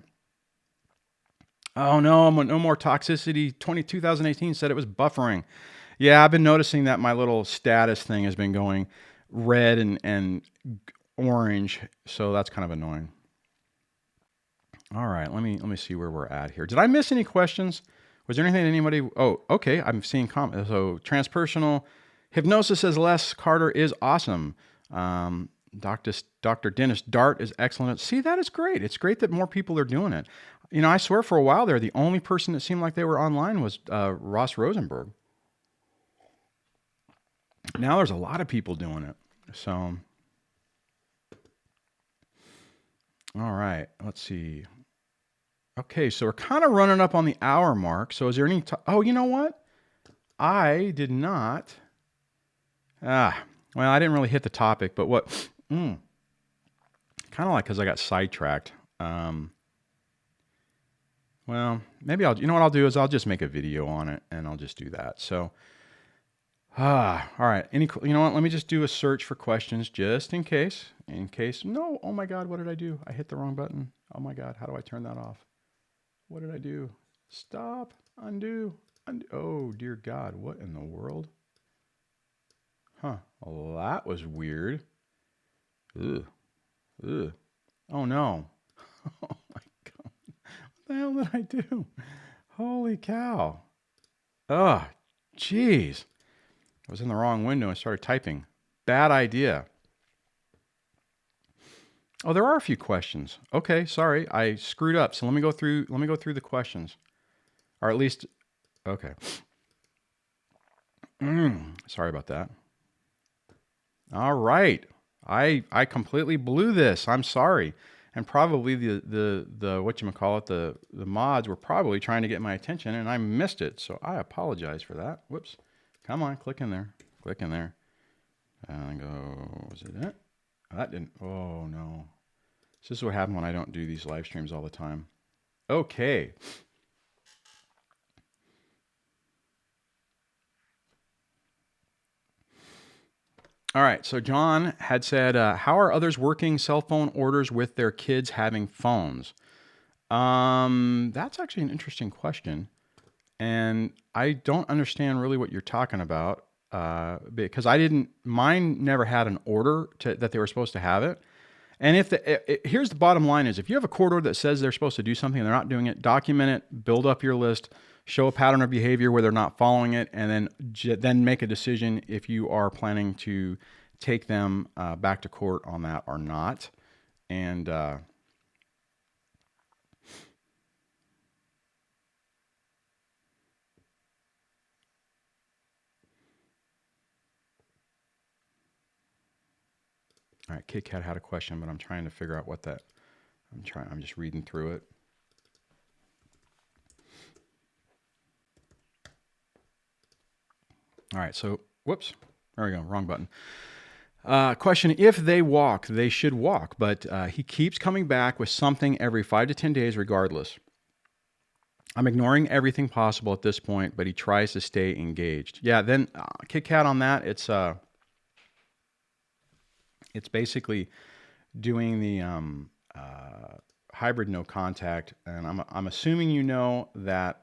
Oh no, no More Toxicity 2018 said it was buffering. Yeah, I've been noticing that my little status thing has been going red and orange, so that's kind of annoying. All right, let me see where we're at here. Did I miss any questions? Was there anything anybody... Oh, okay, I'm seeing comments. So, transpersonal hypnosis says Les Carter is awesome. Dr. Dennis Dart is excellent. See, that is great. It's great that more people are doing it. You know, I swear for a while there, the only person that seemed like they were online was Ross Rosenberg. Now there's a lot of people doing it. So, all right, let's see. Okay, so we're kind of running up on the hour mark. So is there any... oh, you know what? I did not... well, I didn't really hit the topic, but what... kind of like because I got sidetracked. Well, maybe I'll... you know what I'll do is I'll just make a video on it, and I'll just do that. So... all right. You know what? Let me just do a search for questions just in case. In case... no, oh my God, what did I do? I hit the wrong button. Oh my God, how do I turn that off? What did I do? Stop. Undo. Oh, dear God. What in the world? Huh. Well, that was weird. Ugh. Ugh. Oh, no. Oh, my God. What the hell did I do? Holy cow. Oh, jeez. I was in the wrong window and started typing. Bad idea. Oh, there are a few questions. Okay, sorry, I screwed up. So let me go through the questions, or at least, okay. Sorry about that. All right, I completely blew this. I'm sorry, and probably the whatchamacallit, the mods were probably trying to get my attention, and I missed it. So I apologize for that. Whoops. Come on, click in there. Click in there. And go. Was it it? That didn't, oh no. This is what happens when I don't do these live streams all the time. Okay. All right, so John had said, how are others working cell phone orders with their kids having phones? That's actually an interesting question. And I don't understand really what you're talking about. Because mine never had an order that they were supposed to have it. And here's the bottom line is if you have a court order that says they're supposed to do something and they're not doing it, document it, build up your list, show a pattern of behavior where they're not following it, and then make a decision if you are planning to take them back to court on that or not. And all right, Kit Kat had a question, but I'm trying to figure out what that, I'm just reading through it. All right, so, whoops, there we go, wrong button. Question, if they walk, they should walk, but he keeps coming back with something every 5 to 10 days regardless. I'm ignoring everything possible at this point, but he tries to stay engaged. Yeah, then Kit Kat on that, it's basically doing the hybrid no contact, and I'm assuming you know that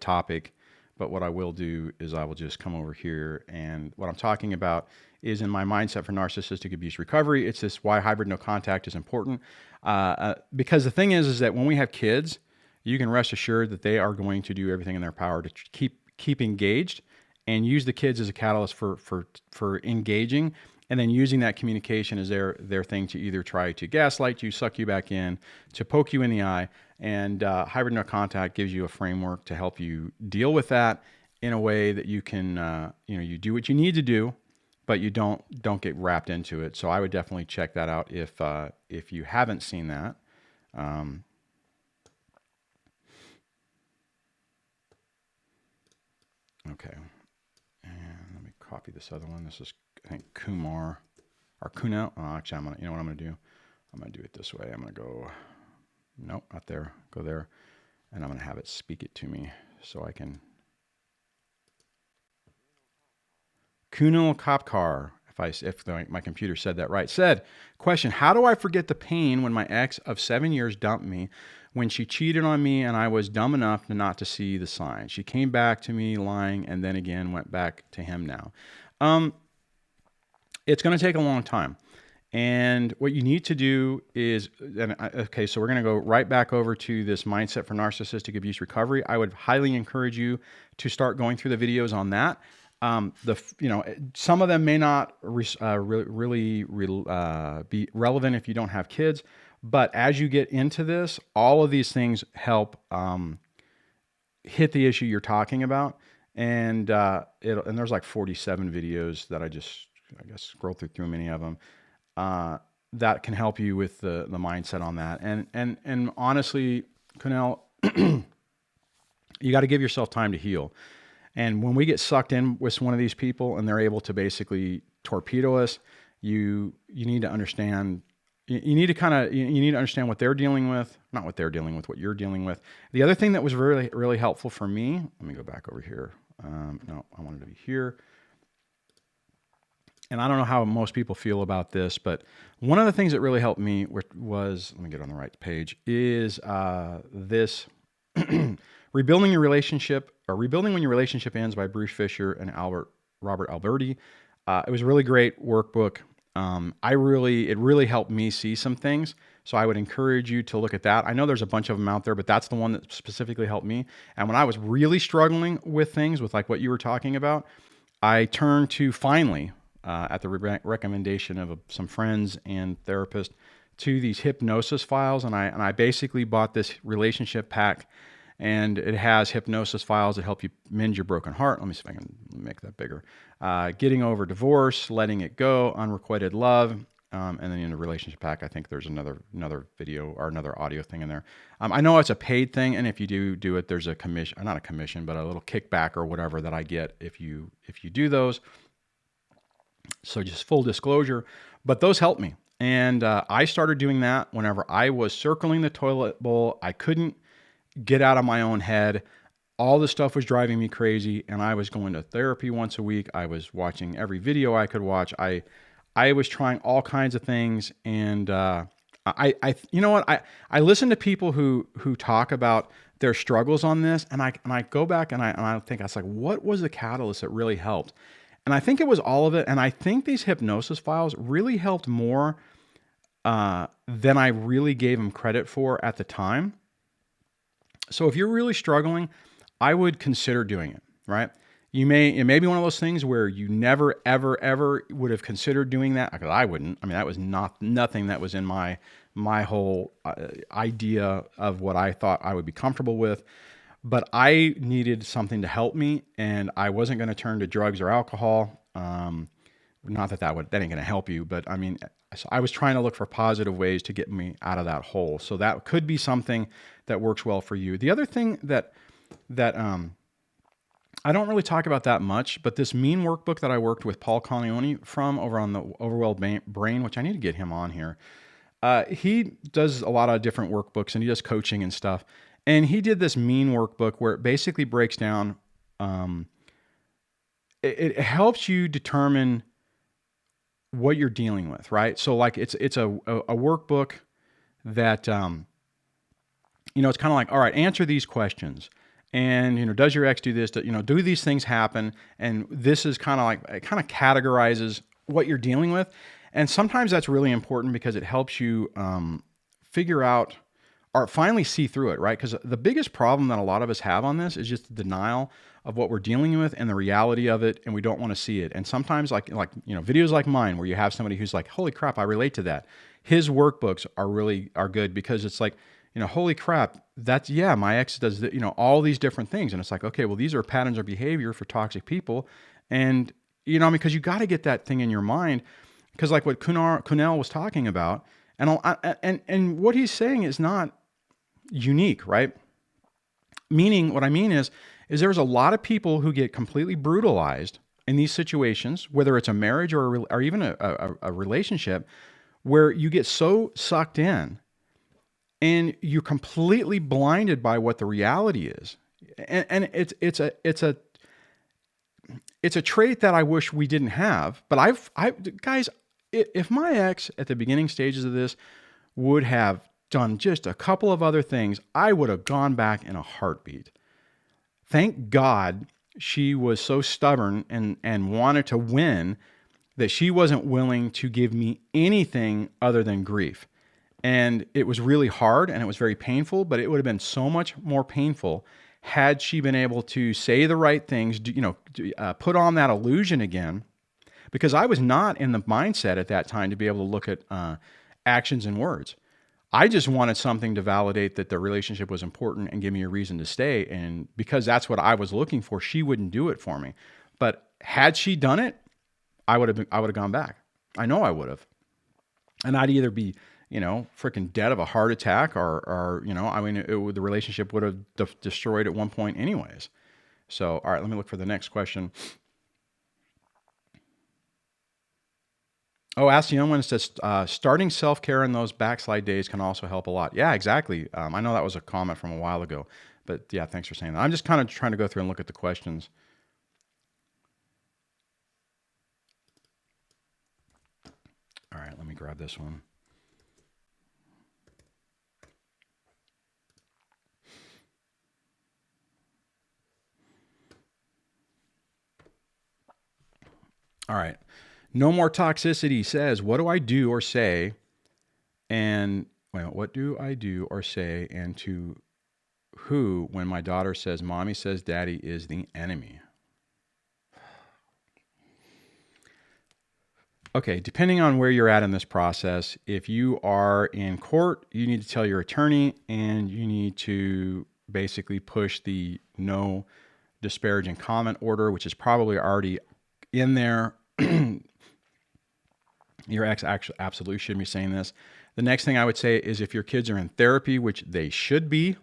topic, but what I will do is I will just come over here, and what I'm talking about is in my mindset for narcissistic abuse recovery. It's this why hybrid no contact is important, because the thing is that when we have kids, you can rest assured that they are going to do everything in their power to keep engaged, and use the kids as a catalyst for engaging. And then using that communication as their thing to either try to gaslight you, suck you back in, to poke you in the eye. And hybrid no contact gives you a framework to help you deal with that in a way that you can, you do what you need to do, but you don't get wrapped into it. So I would definitely check that out if you haven't seen that. Okay, and let me copy this other one. This is, I think, Kumar or Kunal. Oh, actually, you know what I'm gonna do? I'm gonna do it this way. I'm gonna go, nope, not there. Go there, and I'm gonna have it speak it to me so I can. Kunal Kapkar, if my computer said that right, said, question, how do I forget the pain when my ex of 7 years dumped me when she cheated on me and I was dumb enough not to see the sign? She came back to me lying and then again went back to him now. It's going to take a long time. And what you need to do is, okay, so we're going to go right back over to this mindset for narcissistic abuse recovery. I would highly encourage you to start going through the videos on that. some of them may not really be relevant if you don't have kids, but as you get into this, all of these things help hit the issue you're talking about. And and there's like 47 videos that I guess scroll through many of them that can help you with the mindset on that. And honestly, Kunal, you got to give yourself time to heal. And when we get sucked in with one of these people and they're able to basically torpedo us, you need to understand. You need to understand what they're dealing with, not what they're dealing with, what you're dealing with. The other thing that was really, really helpful for me, let me go back over here. No, I wanted to be here. And I don't know how most people feel about this, but one of the things that really helped me was, let me get on the right page, is this Rebuilding Your Relationship, or Rebuilding When Your Relationship Ends by Bruce Fisher and Robert Alberti. It was a really great workbook. It really helped me see some things. So I would encourage you to look at that. I know there's a bunch of them out there, but that's the one that specifically helped me. And when I was really struggling with things, with like what you were talking about, I turned to finally, at the recommendation of some friends and therapists, to these hypnosis files. And I basically bought this relationship pack, and it has hypnosis files that help you mend your broken heart. Let me see if I can make that bigger. Getting over divorce, letting it go, unrequited love, and then in the relationship pack, I think there's another video or another audio thing in there. I know it's a paid thing, and if you do it, there's a commission, not a commission, but a little kickback or whatever that I get if you do those. So just full disclosure, but those helped me, and I started doing that whenever I was circling the toilet bowl. I couldn't get out of my own head. All this stuff was driving me crazy, and I was going to therapy once a week. I was watching every video I could watch. I was trying all kinds of things, and you know what? I listen to people who talk about their struggles on this, and I go back and I think, I was like, what was the catalyst that really helped? And I think it was all of it. And I think these hypnosis files really helped more than I really gave them credit for at the time. So if you're really struggling, I would consider doing it, right? It may be one of those things where you never, ever, ever would have considered doing that, because I wouldn't. I mean, that was nothing that was in my whole idea of what I thought I would be comfortable with. But I needed something to help me, and I wasn't going to turn to drugs or alcohol. Not that ain't going to help you, but I mean, I was trying to look for positive ways to get me out of that hole. So that could be something that works well for you. The other thing that I don't really talk about that much, but this mean workbook that I worked with Paul Conioni from over on the Overwhelmed Brain, which I need to get him on here. He does a lot of different workbooks, and he does coaching and stuff. And he did this mean workbook where it basically breaks down, it helps you determine what you're dealing with, right? So like it's a workbook that, it's kind of like, all right, answer these questions. And, does your ex do this? Do these things happen? And this is kind of like, it kind of categorizes what you're dealing with. And sometimes that's really important because it helps you figure out or finally see through it, right? Because the biggest problem that a lot of us have on this is just the denial of what we're dealing with and the reality of it, and we don't want to see it. And sometimes like videos like mine where you have somebody who's like, holy crap, I relate to that. His workbooks are good because it's like, holy crap, my ex does all these different things. And it's like, okay, well, these are patterns of behavior for toxic people. And, because you got to get that thing in your mind, because like what Kunal was talking about, and what he's saying is not unique, right? Meaning, what I mean is there's a lot of people who get completely brutalized in these situations, whether it's a marriage or even a relationship, where you get so sucked in and you're completely blinded by what the reality is. And it's a trait that I wish we didn't have. But guys, if my ex at the beginning stages of this would have done just a couple of other things, I would have gone back in a heartbeat. Thank God she was so stubborn and wanted to win that she wasn't willing to give me anything other than grief. And it was really hard and it was very painful, but it would have been so much more painful had she been able to say the right things, put on that illusion again, because I was not in the mindset at that time to be able to look at actions and words. I just wanted something to validate that the relationship was important and give me a reason to stay. And because that's what I was looking for, she wouldn't do it for me. But had she done it, I would have gone back. I know I would have. And I'd either be, freaking dead of a heart attack or the relationship would have destroyed at one point anyways. So, all right, let me look for the next question. Oh, Ask the Young One says, starting self-care in those backslide days can also help a lot. Yeah, exactly. I know that was a comment from a while ago, but yeah, thanks for saying that. I'm just kind of trying to go through and look at the questions. All right, let me grab this one. All right. No More Toxicity says, what do I do or say? And what do I do or say? And to who when my daughter says, Mommy says Daddy is the enemy? Okay, depending on where you're at in this process, if you are in court, you need to tell your attorney and you need to basically push the no disparaging comment order, which is probably already in there. Your ex absolutely shouldn't be saying this. The next thing I would say is if your kids are in therapy, which they should be,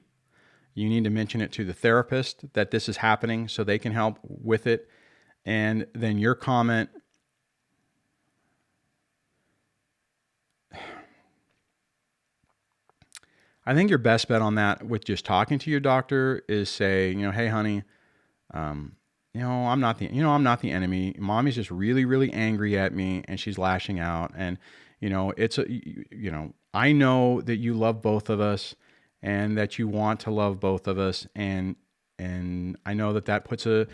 you need to mention it to the therapist that this is happening so they can help with it. And then your comment, I think your best bet on that with just talking to your doctor is say, hey, honey, I'm not the enemy. Mommy's just really, really angry at me and she's lashing out. And, I know that you love both of us and that you want to love both of us. And I know that puts a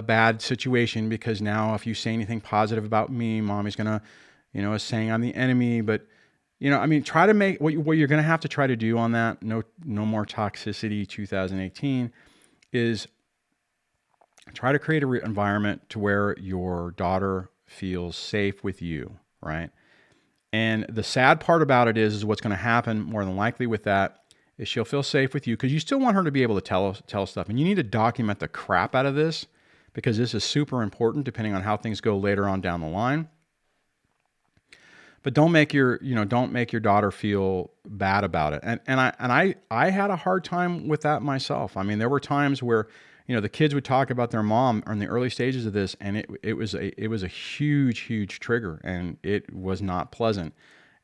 bad situation because now if you say anything positive about me, Mommy's going to, is saying I'm the enemy. But, try to make what you're going to have to try to do on that. No More Toxicity 2018 is try to create an environment to where your daughter feels safe with you, right? And the sad part about it is what's going to happen more than likely with that is she'll feel safe with you because you still want her to be able to tell stuff. And you need to document the crap out of this because this is super important depending on how things go later on down the line. But don't make your daughter feel bad about it. And I had a hard time with that myself. I mean, there were times where the kids would talk about their mom in the early stages of this, and it was a huge trigger, and it was not pleasant.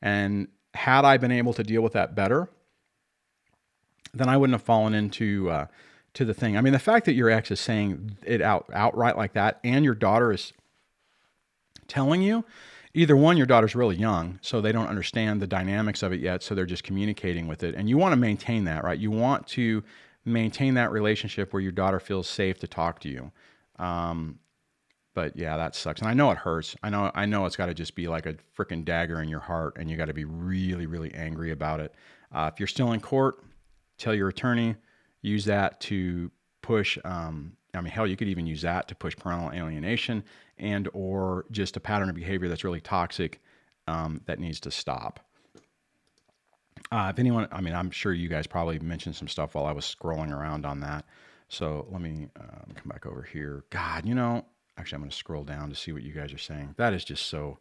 And had I been able to deal with that better, then I wouldn't have fallen into to the thing. I mean, the fact that your ex is saying it outright like that, and your daughter is telling you, either one, your daughter's really young, so they don't understand the dynamics of it yet, so they're just communicating with it, and you want to maintain that, right? You want to maintain that relationship where your daughter feels safe to talk to you. But yeah, that sucks. And I know it hurts. I know it's got to just be like a freaking dagger in your heart and you got to be really, really angry about it. If you're still in court, tell your attorney, use that to push, hell, you could even use that to push parental alienation and or just a pattern of behavior that's really toxic that needs to stop. If anyone, I'm sure you guys probably mentioned some stuff while I was scrolling around on that. So let me come back over here. God, actually I'm going to scroll down to see what you guys are saying. That is just so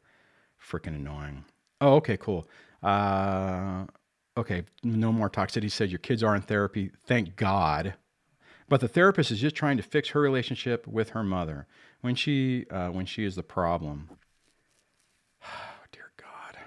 freaking annoying. Oh, okay, cool. Okay, No More Toxicity said your kids are in therapy. Thank God. But the therapist is just trying to fix her relationship with her mother when she is the problem. Dear God.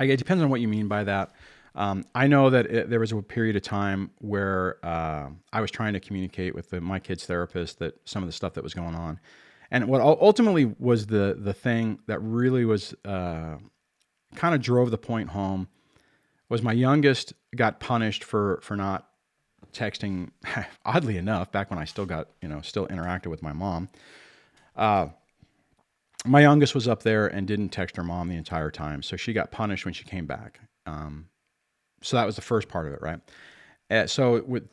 It depends on what you mean by that. I know that there was a period of time where I was trying to communicate with my kid's therapist that some of the stuff that was going on. And what ultimately was the thing that really was kind of drove the point home was my youngest got punished for not texting, oddly enough, back when I still interacted with my mom. my youngest was up there and didn't text her mom the entire time. So she got punished when she came back. So that was the first part of it, right? So with,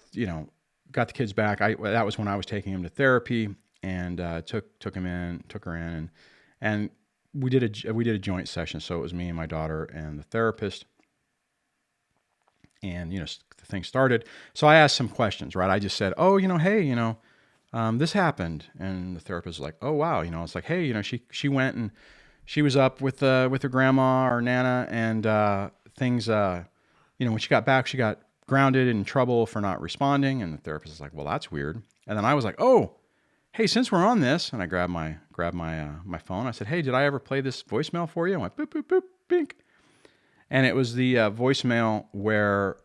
got the kids back. That was when I was taking him to therapy and took her in, and we did a joint session. So it was me and my daughter and the therapist, and the thing started. So I asked some questions, right? I just said, oh, hey, this happened, and the therapist was like, oh wow, it's like, hey, she went and she was up with her grandma or nana, and things, when she got back, she got grounded in trouble for not responding, and the therapist is like, well, that's weird. And then I was like, oh, hey, since we're on this, and I grabbed my phone. I said, hey, did I ever play this voicemail for you? I went boop boop boop bink, and it was the voicemail where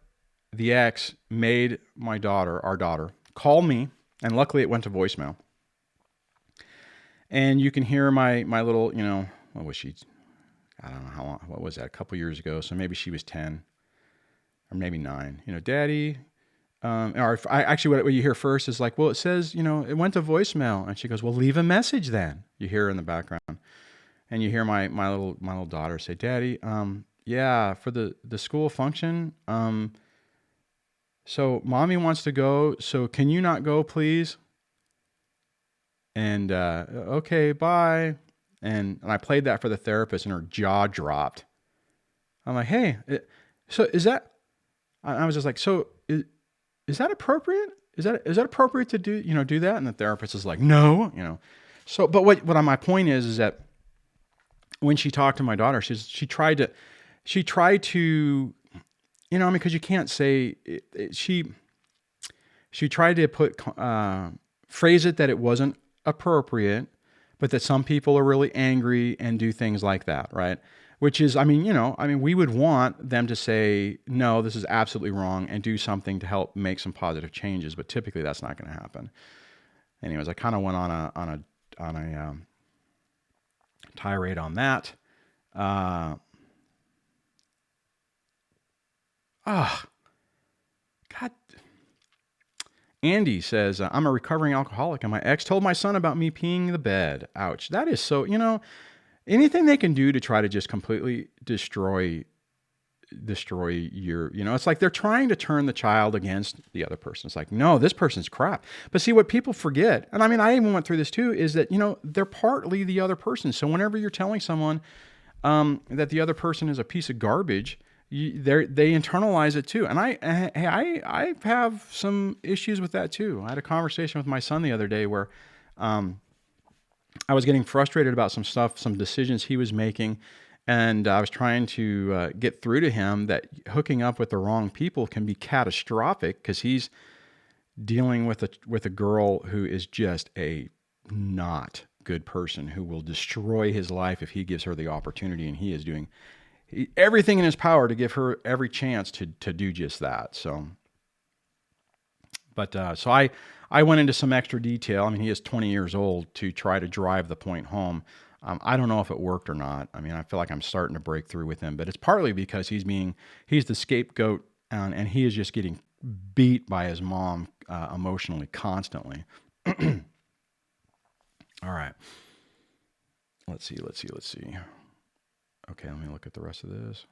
the ex made our daughter, call me, and luckily it went to voicemail. And you can hear my little, what was she? I don't know how long. What was that? A couple years ago. So maybe she was 10. Or maybe 9, Daddy, actually what you hear first is like, well, it says, it went to voicemail. And she goes, well, leave a message then. You hear her in the background, and you hear my little daughter say, Daddy, yeah, for the school function. So mommy wants to go. So can you not go, please? And, okay, bye. And I played that for the therapist, and her jaw dropped. I'm like, hey, so is that, I was just like, so is that appropriate? Is that appropriate to do that? And the therapist is like, no, So, but what my point is that when she talked to my daughter, she tried to, because you can't say she tried to phrase it that it wasn't appropriate, but that some people are really angry and do things like that, right? Which is, we would want them to say, no, this is absolutely wrong, and do something to help make some positive changes. But typically that's not going to happen. Anyways, I kind of went on a tirade on that. God. Andy says, I'm a recovering alcoholic, and my ex told my son about me peeing the bed. Ouch. That is so, anything they can do to try to just completely destroy your, it's like they're trying to turn the child against the other person. It's like, no, this person's crap. But see, what people forget, and I even went through this too, is that, they're partly the other person. So whenever you're telling someone that the other person is a piece of garbage, they internalize it too. And I have some issues with that too. I had a conversation with my son the other day where, I was getting frustrated about some stuff, some decisions he was making, and I was trying to get through to him that hooking up with the wrong people can be catastrophic because he's dealing with a girl who is just a not good person who will destroy his life if he gives her the opportunity, and he is doing everything in his power to give her every chance to do just that. So, but so I went into some extra detail. He is 20 years old, to try to drive the point home. I don't know if it worked or not. I feel like I'm starting to break through with him, but it's partly because he's the scapegoat, and he is just getting beat by his mom emotionally constantly. All right. Let's see. Okay, let me look at the rest of this.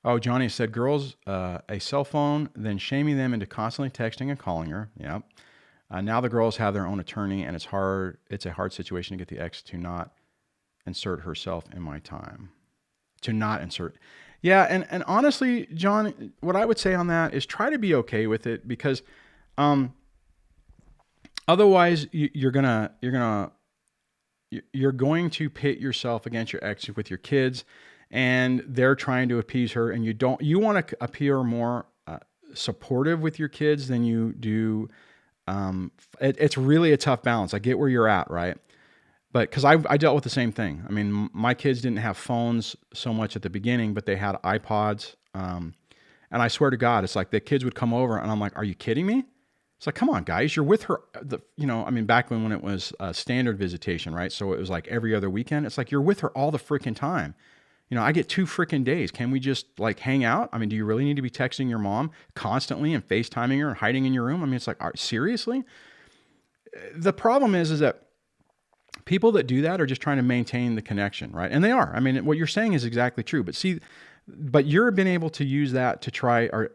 Oh, Johnny said, girls, a cell phone, then shaming them into constantly texting and calling her. Yep. Now the girls have their own attorney, and it's a hard situation to get the ex to not insert herself in my time. To not insert. Yeah, and honestly, John, what I would say on that is try to be okay with it, because otherwise you're going to pit yourself against your ex with your kids, and they're trying to appease her, and you want to appear more supportive with your kids than you do. It's really a tough balance. I get where you're at, right? But because I dealt with the same thing. My kids didn't have phones so much at the beginning, but they had iPods. And I swear to God, it's like the kids would come over, and I'm like, are you kidding me? It's like, come on, guys, you're with her. Back when it was standard visitation, right? So it was like every other weekend. It's like you're with her all the freaking time. I get 2 freaking days. Can we just like hang out? I mean, do you really need to be texting your mom constantly and FaceTiming her and hiding in your room? I mean, it's like, seriously? The problem is that people that do that are just trying to maintain the connection, right? And they are. I mean, what you're saying is exactly true. But you're been able to use that to try I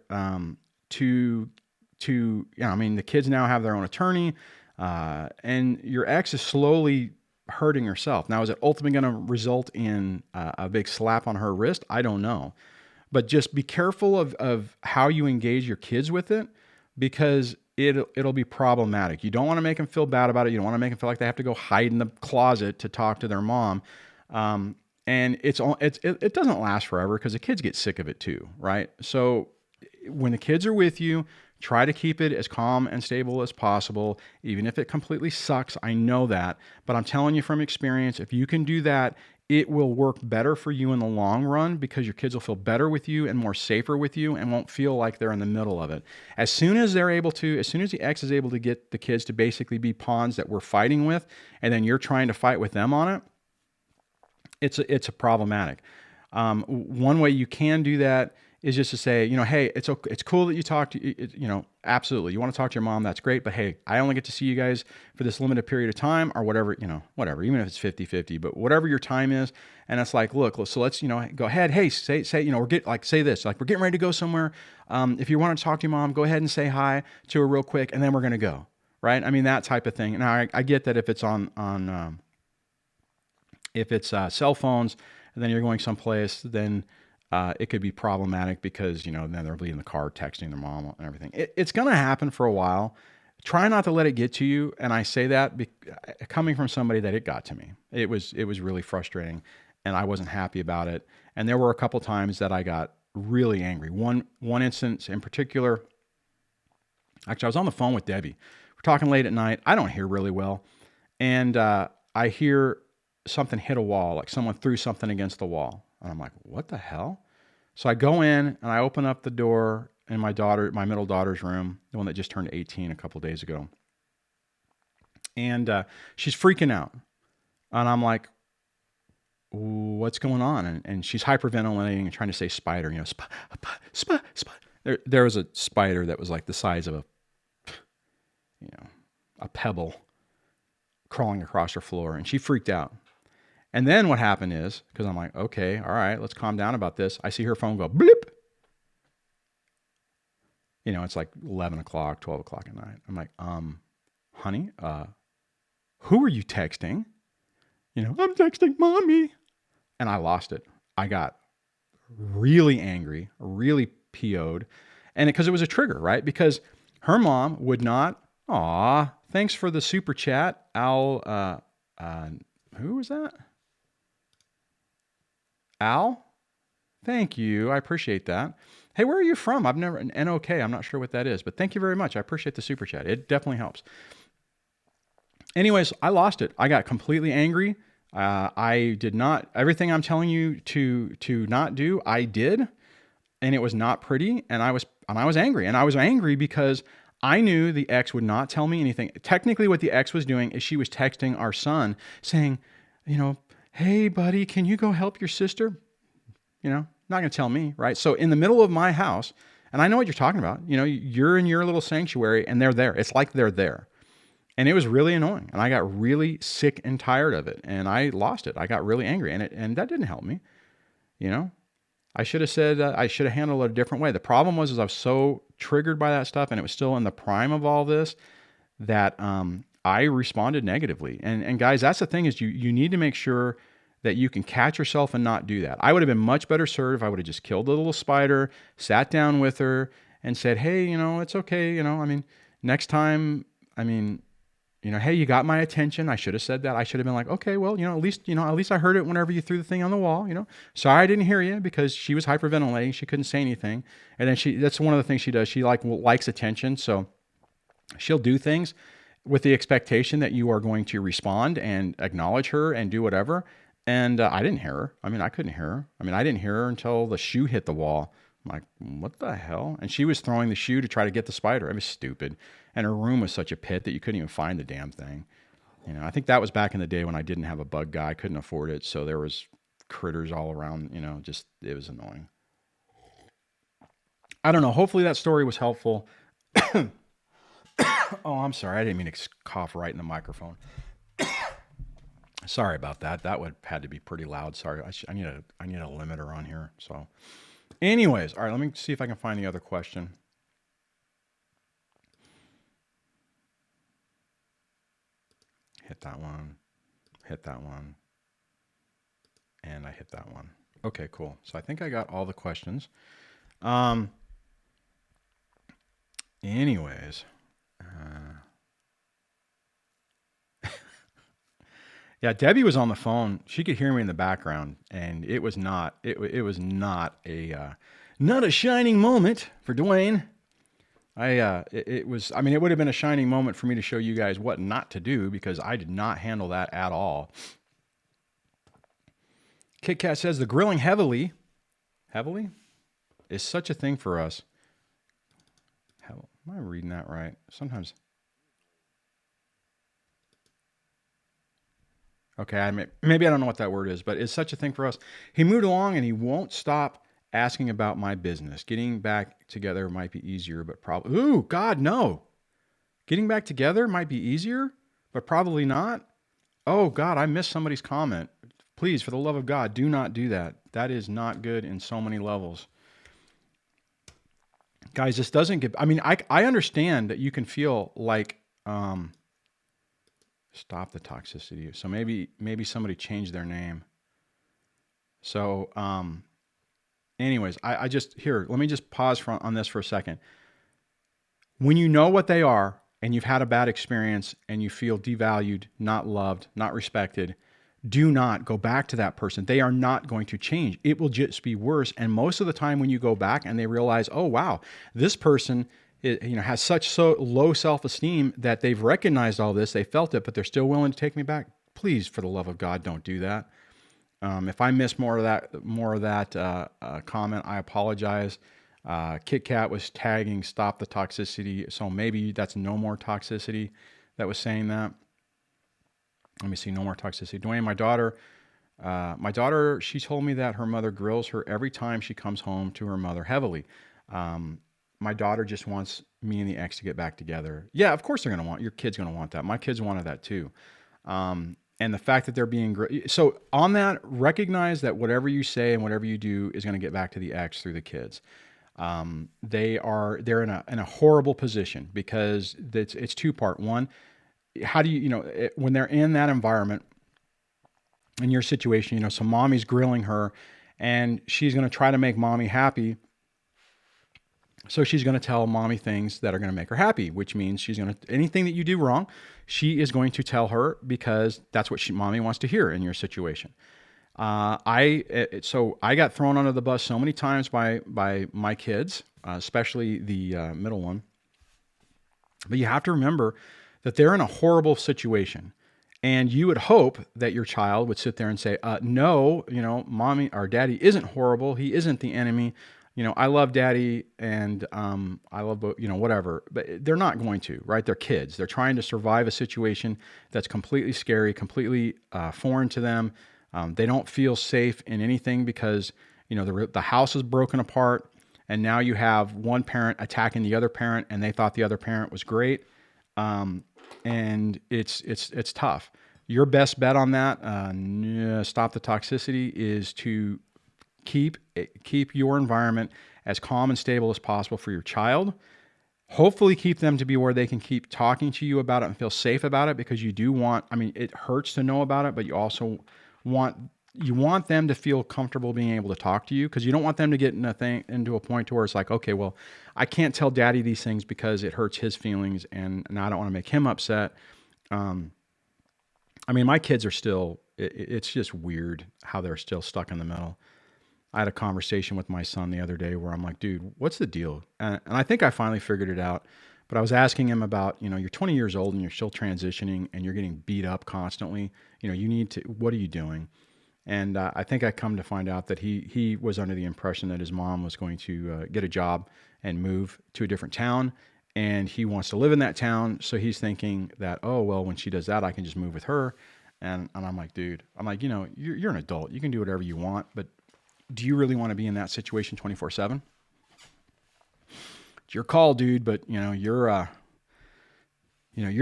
mean, the kids now have their own attorney, and your ex is slowly hurting herself. Now, is it ultimately going to result in a big slap on her wrist? I don't know. But just be careful of how you engage your kids with it, because it'll be problematic. You don't want to make them feel bad about it. You don't want to make them feel like they have to go hide in the closet to talk to their mom. And it doesn't last forever, because the kids get sick of it too, right? So when the kids are with you, try to keep it as calm and stable as possible, even if it completely sucks. I know that, but I'm telling you from experience, if you can do that, it will work better for you in the long run, because your kids will feel better with you and more safer with you and won't feel like they're in the middle of it. As soon as the ex is able to get the kids to basically be pawns that we're fighting with, and then you're trying to fight with them on it, it's a problematic. One way you can do that is just to say, hey, it's okay. It's cool that you talk to, absolutely. You want to talk to your mom, that's great. But hey, I only get to see you guys for this limited period of time, or whatever, even if it's 50-50, but whatever your time is. And it's like, look, so let's, go ahead. Hey, say, say this, like, we're getting ready to go somewhere. If you want to talk to your mom, go ahead and say hi to her real quick, and then we're going to go. Right. I mean, that type of thing. Now I get that if it's if it's cell phones, and then you're going someplace, then it could be problematic, because, then they'll be in the car texting their mom and everything. It's going to happen for a while. Try not to let it get to you. And I say that coming from somebody that it got to me. It was really frustrating, and I wasn't happy about it. And there were a couple times that I got really angry. One instance in particular, actually, I was on the phone with Debbie. We're talking late at night. I don't hear really well. And I hear something hit a wall, like someone threw something against the wall. And I'm like, what the hell? So I go in and I open up the door in my middle daughter's room, the one that just turned 18 a couple days ago. And she's freaking out. And I'm like, what's going on? And she's hyperventilating and trying to say spider, spider. There was a spider that was like the size of a pebble crawling across her floor, and she freaked out. And then what happened is, because I'm like, okay, all right, let's calm down about this. I see her phone go blip. It's like 11 o'clock, 12 o'clock at night. I'm like, honey, who are you texting? I'm texting mommy. And I lost it. I got really angry, really PO'd. And because it was a trigger, right? Because her mom would not, thanks for the super chat. Who was that? Al? Thank you. I appreciate that. Hey, where are you from? I've never, NOK, I'm not sure what that is, but thank you very much. I appreciate the super chat. It definitely helps. Anyways, I lost it. I got completely angry. I did not, everything I'm telling you to not do, I did. And it was not pretty. And I was angry. And I was angry because I knew the ex would not tell me anything. Technically, what the ex was doing is she was texting our son saying, hey, buddy, can you go help your sister? Not going to tell me, right? So in the middle of my house, and I know what you're talking about, you're in your little sanctuary and they're there. It's like they're there. And it was really annoying. And I got really sick and tired of it. And I lost it. I got really angry. And that didn't help me. I should have said, I should have handled it a different way. The problem was I was so triggered by that stuff, and it was still in the prime of all this, that I responded negatively. And guys, that's the thing, is you need to make sure that you can catch yourself and not do that. I would have been much better served if I would have just killed the little spider, sat down with her and said, hey, it's okay. Next time, hey, you got my attention. I should have said that. I should have been like, okay, well, at least I heard it whenever you threw the thing on the wall, sorry, I didn't hear you, because she was hyperventilating. She couldn't say anything. And then that's one of the things she does. She likes attention. So she'll do things with the expectation that you are going to respond and acknowledge her and do whatever. And I didn't hear her. I couldn't hear her. I didn't hear her until the shoe hit the wall. I'm like, what the hell? And she was throwing the shoe to try to get the spider. It was stupid. And her room was such a pit that you couldn't even find the damn thing. I think that was back in the day when I didn't have a bug guy. I couldn't afford it. So there was critters all around, just, it was annoying. I don't know. Hopefully that story was helpful. Oh, I'm sorry. I didn't mean to cough right in the microphone. Sorry about that. That had to be pretty loud. Sorry. I need a limiter on here. So anyways, all right, let me see if I can find the other question. Hit that one. Hit that one. And I hit that one. Okay, cool. So I think I got all the questions. Anyways, yeah, Debbie was on the phone. She could hear me in the background, and it was not. It was not a shining moment for Duane. It was. I mean, it would have been a shining moment for me to show you guys what not to do because I did not handle that at all. Kit Kat says the grilling heavily is such a thing for us. Am I reading that right? Sometimes. Okay, maybe I don't know what that word is, but it's such a thing for us. He moved along and he won't stop asking about my business. Getting back together might be easier, but probably... Ooh, God, no. Getting back together might be easier, but probably not. Oh, God, I missed somebody's comment. Please, for the love of God, do not do that. That is not good in so many levels. Guys, this doesn't get... I mean, I understand that you can feel like... Stop the toxicity. So maybe somebody changed their name. So, anyways, I just... Here, let me just pause on this for a second. When you know what they are, and you've had a bad experience, and you feel devalued, not loved, not respected... Do not go back to that person. They are not going to change. It will just be worse. And most of the time when you go back and they realize, oh, wow, this person has such low self-esteem that they've recognized all this, they felt it, but they're still willing to take me back. Please, for the love of God, don't do that. If I missed more of that comment, I apologize. Kit Kat was tagging Stop the Toxicity. So maybe that's No More Toxicity that was saying that. Let me see. No More Toxicity. Duane, my daughter, she told me that her mother grills her every time she comes home to her mother heavily. My daughter just wants me and the ex to get back together. Yeah, of course your kid's going to want that. My kids wanted that too. And the fact that they're being, so on that, recognize that whatever you say and whatever you do is going to get back to the ex through the kids. They're in a horrible position because it's two-part. One, how do you, when they're in that environment, in your situation, so mommy's grilling her and she's going to try to make mommy happy. So she's going to tell mommy things that are going to make her happy, which means anything that you do wrong, she is going to tell her because that's what mommy wants to hear in your situation. So I got thrown under the bus so many times by my kids, especially the middle one. But you have to remember that they're in a horrible situation. And you would hope that your child would sit there and say, no, mommy or daddy isn't horrible. He isn't the enemy. I love daddy and I love, whatever. But they're not going to, right? They're kids. They're trying to survive a situation that's completely scary, completely foreign to them. They don't feel safe in anything because, the house is broken apart. And now you have one parent attacking the other parent and they thought the other parent was great. And it's tough. Your best bet on that, Stop the Toxicity, is to keep your environment as calm and stable as possible for your child. Hopefully keep them to be where they can keep talking to you about it and feel safe about it because you do want, it hurts to know about it, but you also want them to feel comfortable being able to talk to you because you don't want them to get into a point to where it's like, okay, well, I can't tell daddy these things because it hurts his feelings and I don't want to make him upset. My kids are still, it's just weird how they're still stuck in the middle. I had a conversation with my son the other day where I'm like, dude, what's the deal? And I think I finally figured it out. But I was asking him about, you're 20 years old and you're still transitioning and you're getting beat up constantly. What are you doing? And I think I come to find out that he was under the impression that his mom was going to get a job and move to a different town. And he wants to live in that town. So he's thinking that, oh, well, when she does that, I can just move with her. And I'm like, dude, I'm like, you're an adult. You can do whatever you want, but do you really want to be in that situation 24/7? It's your call, dude, but you're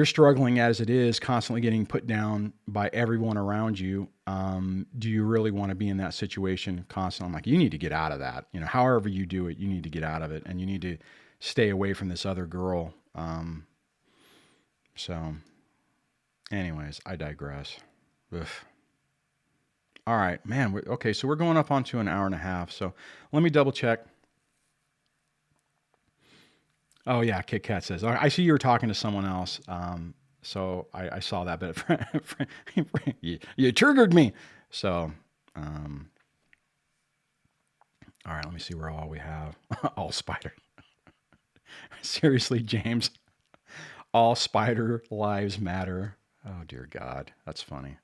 struggling as it is, constantly getting put down by everyone around you. Do you really want to be in that situation constantly? I'm like, you need to get out of that. However you do it, you need to get out of it, and you need to stay away from this other girl. So anyways, I digress. Ugh. All right, man. Okay, so we're going up onto an hour and a half. So let me double check. Oh yeah, Kit Kat says, I see you were talking to someone else. So I saw that, but you triggered me. So, all right, let me see where all we have. All spider. Seriously, James. All spider lives matter. Oh dear God, that's funny.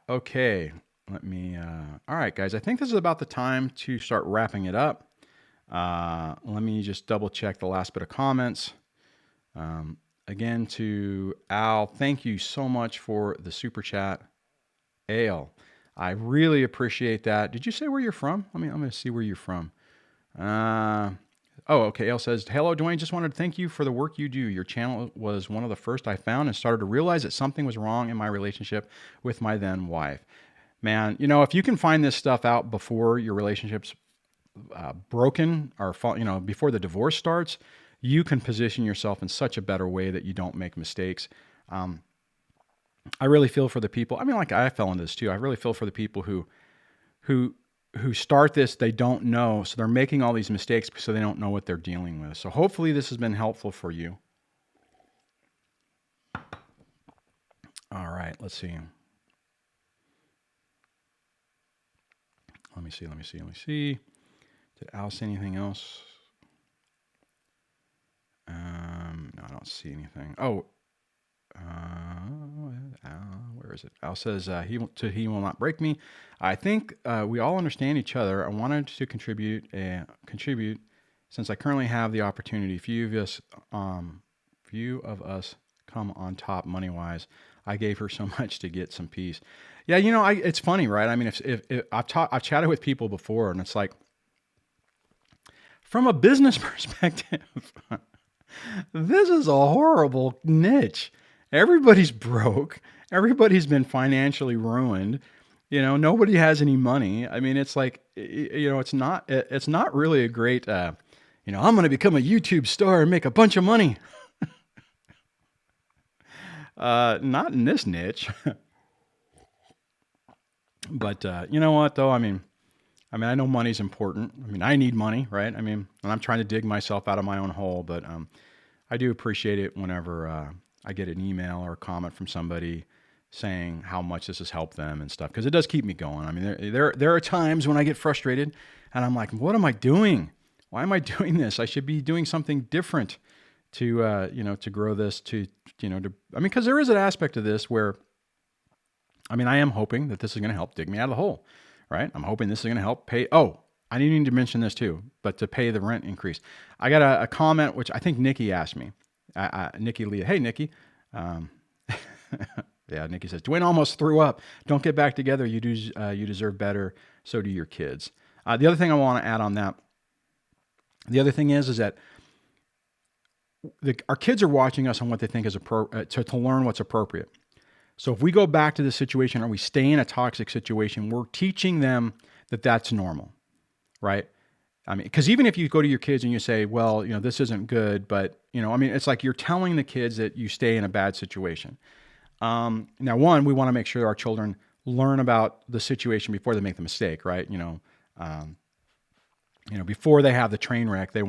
Okay. Let me. All right, guys. I think this is about the time to start wrapping it up. Let me just double check the last bit of comments. Again, to Al, thank you so much for the super chat. Ale, I really appreciate that. Did you say where you're from? I'm going to see where you're from. Okay. Ale says, hello, Duane. Just wanted to thank you for the work you do. Your channel was one of the first I found and started to realize that something was wrong in my relationship with my then wife. Man, if you can find this stuff out before your relationship's broken or before the divorce starts, you can position yourself in such a better way that you don't make mistakes. I really feel for the people. I mean, like I fell into this too. I really feel for the people who start this, they don't know, so they're making all these mistakes so they don't know what they're dealing with. So hopefully this has been helpful for you. All right, let's see. Let me see. Did Al say anything else? No, I don't see anything. Where is it? Al says he will not break me. I think we all understand each other. I wanted to contribute since I currently have the opportunity. Few of us come on top money wise. I gave her so much to get some peace. Yeah, it's funny, right? I mean, if I've chatted with people before, and it's like, from a business perspective, this is a horrible niche. Everybody's broke. Everybody's been financially ruined. Nobody has any money. I mean, it's like, it's not really a great, I'm going to become a YouTube star and make a bunch of money. Not in this niche. But you know what, though? I mean, I know money's important. I mean, I need money, right? I mean, and I'm trying to dig myself out of my own hole, but I do appreciate it whenever I get an email or a comment from somebody saying how much this has helped them and stuff, because it does keep me going. I mean, there are times when I get frustrated and I'm like, what am I doing? Why am I doing this? I should be doing something different to grow this because there is an aspect of this where, I am hoping that this is going to help dig me out of the hole, right? I'm hoping this is going to help pay. Oh, I didn't need to mention this too, but to pay the rent increase. I got a comment, which I think Nikki asked me. Nikki Leah. Hey, Nikki. Yeah, Nikki says, Duane almost threw up. Don't get back together. You deserve better. So do your kids. The other thing I want to add on that, the other thing is that our kids are watching us on what they think is appropriate, to learn what's appropriate. So if we go back to the situation or we stay in a toxic situation, we're teaching them that that's normal, right? I mean, because even if you go to your kids and you say, well, this isn't good, but, it's like you're telling the kids that you stay in a bad situation. Now, one, we want to make sure our children learn about the situation before they make the mistake, right? Before they have the train wreck, they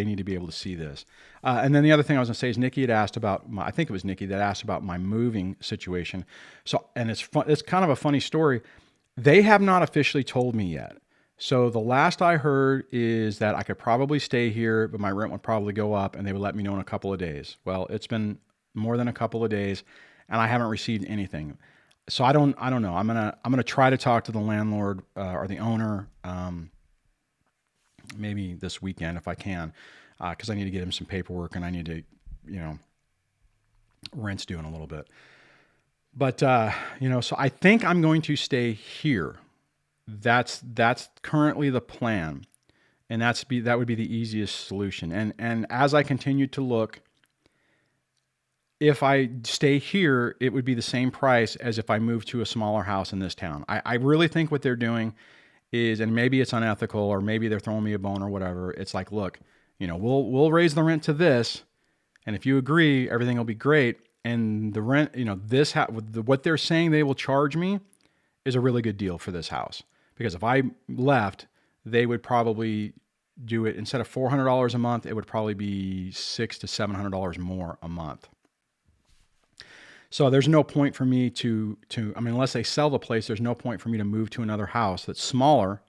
need to be able to see this. And then the other thing I was going to say is Nikki had asked about I think it was Nikki that asked about my moving situation. So, and it's kind of a funny story. They have not officially told me yet. So the last I heard is that I could probably stay here, but my rent would probably go up and they would let me know in a couple of days. Well, it's been more than a couple of days and I haven't received anything. So I don't know. I'm going to try to talk to the landlord or the owner, maybe this weekend if I can, because I need to get him some paperwork and I need to, rent's due in a little bit. But so I think I'm going to stay here. That's currently the plan, and that would be the easiest solution. And as I continue to look, if I stay here, it would be the same price as if I moved to a smaller house in this town. I really think what they're doing is, and maybe it's unethical, or maybe they're throwing me a bone or whatever. It's like, look, we'll raise the rent to this, and if you agree, everything will be great. And the rent, what they're saying they will charge me is a really good deal for this house, because if I left, they would probably do it instead of $400 a month. It would probably be $600 to $700 more a month. So there's no point for me unless they sell the place, there's no point for me to move to another house that's smaller,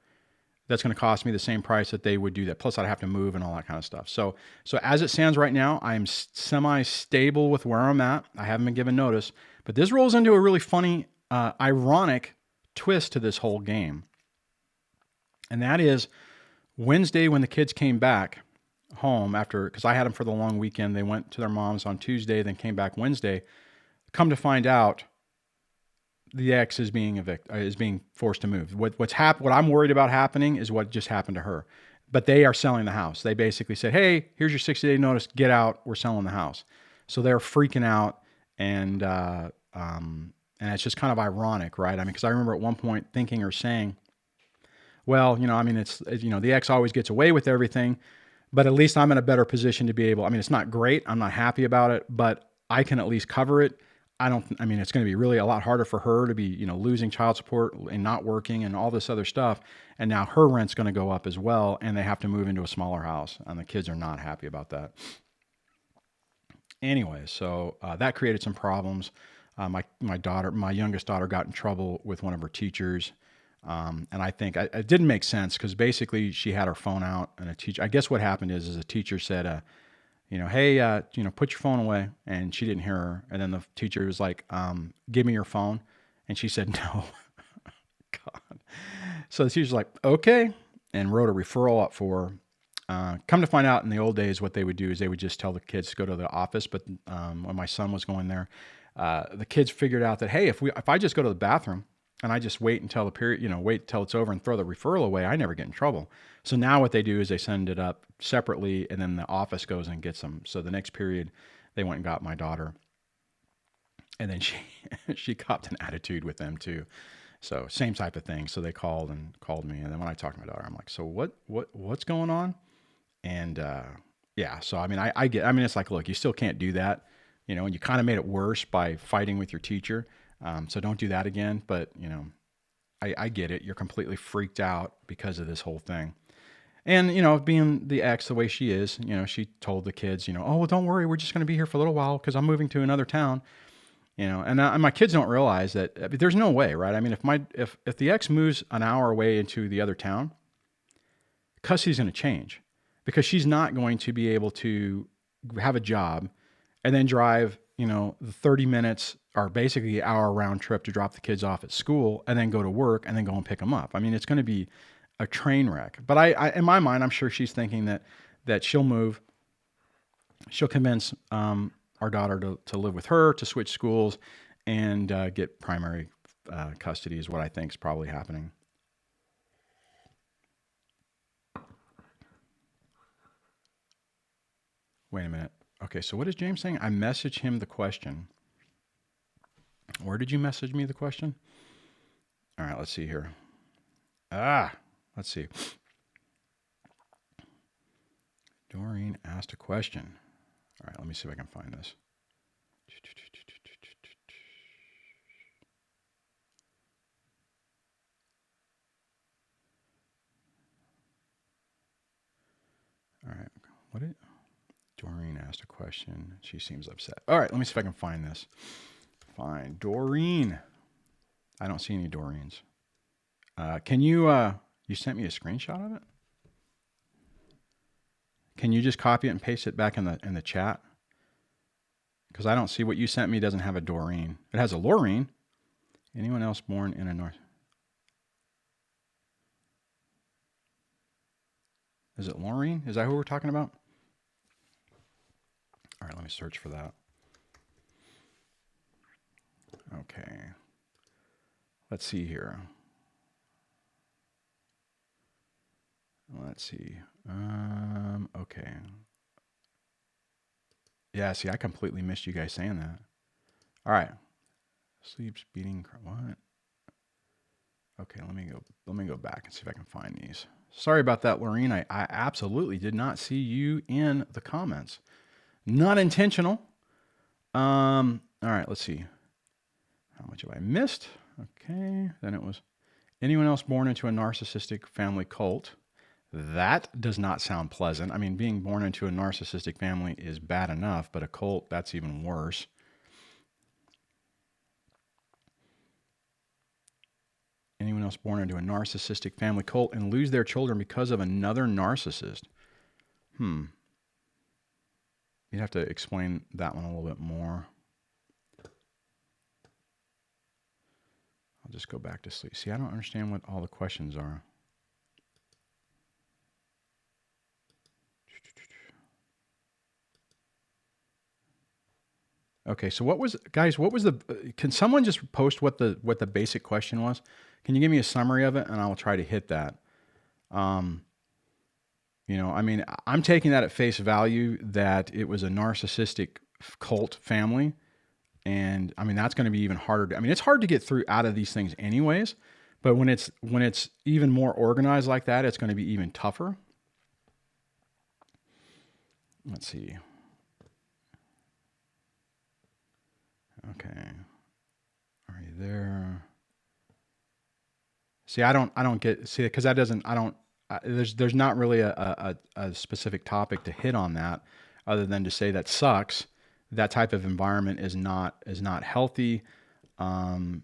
that's going to cost me the same price that they would do that. Plus I'd have to move and all that kind of stuff. So as it stands right now, I'm semi-stable with where I'm at. I haven't been given notice, but this rolls into a really funny, ironic twist to this whole game. And that is Wednesday, when the kids came back home because I had them for the long weekend, they went to their mom's on Tuesday, then came back Wednesday. Come to find out, the ex is being forced to move. What I'm worried about happening is what just happened to her. But they are selling the house. They basically said, "Hey, here's your 60-day notice. Get out. We're selling the house." So they're freaking out, and it's just kind of ironic, right? I mean, because I remember at one point thinking or saying, "Well, it's the ex always gets away with everything, but at least I'm in a better position to be able. I mean, it's not great. I'm not happy about it, but I can at least cover it." It's going to be really a lot harder for her to be, losing child support and not working and all this other stuff. And now her rent's going to go up as well, and they have to move into a smaller house, and the kids are not happy about that. Anyway, so that created some problems. My youngest daughter got in trouble with one of her teachers. And I think it didn't make sense, because basically she had her phone out, and I guess what happened is a teacher said, hey, put your phone away. And she didn't hear her. And then the teacher was like, give me your phone. And she said, no. God. So the teacher's like, okay. And wrote a referral up for her. Come to find out, in the old days, what they would do is they would just tell the kids to go to the office. But when my son was going there, the kids figured out that, hey, if I just go to the bathroom and I just wait until the period, wait till it's over and throw the referral away, I never get in trouble. So now what they do is they send it up separately, and then the office goes and gets them. So the next period, they went and got my daughter, and then she copped an attitude with them too. So same type of thing. So they called me, and then when I talked to my daughter, I'm like, so what's going on? And yeah, so I get. It's like, look, you still can't do that, and you kind of made it worse by fighting with your teacher. So don't do that again. But I get it. You're completely freaked out because of this whole thing. And, being the ex the way she is, she told the kids, oh, well, don't worry, we're just going to be here for a little while because I'm moving to another town, and my kids don't realize that. I mean, there's no way, right? I mean, if the ex moves an hour away into the other town, custody's going to change, because she's not going to be able to have a job and then drive, the 30 minutes or basically an hour round trip to drop the kids off at school and then go to work and then go and pick them up. I mean, it's going to be a train wreck. But I in my mind, I'm sure she's thinking that she'll move. She'll convince our daughter to live with her, to switch schools, and get primary custody is what I think is probably happening. Wait a minute. Okay, so what is James saying? I messaged him the question. Where did you message me the question? All right, let's see here. Let's see. Doreen asked a question. All right, let me see if I can find this. All right, Doreen asked a question. She seems upset. All right, let me see if I can find this. Fine, Doreen. I don't see any Doreens. Can you, you sent me a screenshot of it? Can you just copy it and paste it back in the chat? Because I don't see what you sent me doesn't have a Doreen. It has a Laureen. Anyone else born in a North? Is it Laureen? Is that who we're talking about? All right, let me search for that. Okay. Let's see here. Let's see. Okay. Yeah, see, I completely missed you guys saying that. All right. Sleeps, beating, what? Okay, let me go back and see if I can find these. Sorry about that, Lorene. I absolutely did not see you in the comments. Not intentional. All right, let's see. How much have I missed? Okay, then it was anyone else born into a narcissistic family cult. That does not sound pleasant. I mean, being born into a narcissistic family is bad enough, but a cult, that's even worse. Anyone else born into a narcissistic family cult and lose their children because of another narcissist? You'd have to explain that one a little bit more. I'll just go back to sleep. See, I don't understand what all the questions are. Okay, so what was, guys, what was the, can someone just post what the basic question was? Can you give me a summary of it and I'll try to hit that? You know, I mean, I'm taking that at face value that it was a narcissistic cult family. And I mean, that's going to be even harder. I mean, it's hard to get through out of these things anyways, but when it's even more organized like that, it's going to be even tougher. Let's see. Okay. Are you there? See, I don't get, see, because that doesn't, I don't, there's not really a specific topic to hit on that other than to say that sucks. That type of environment is not healthy. And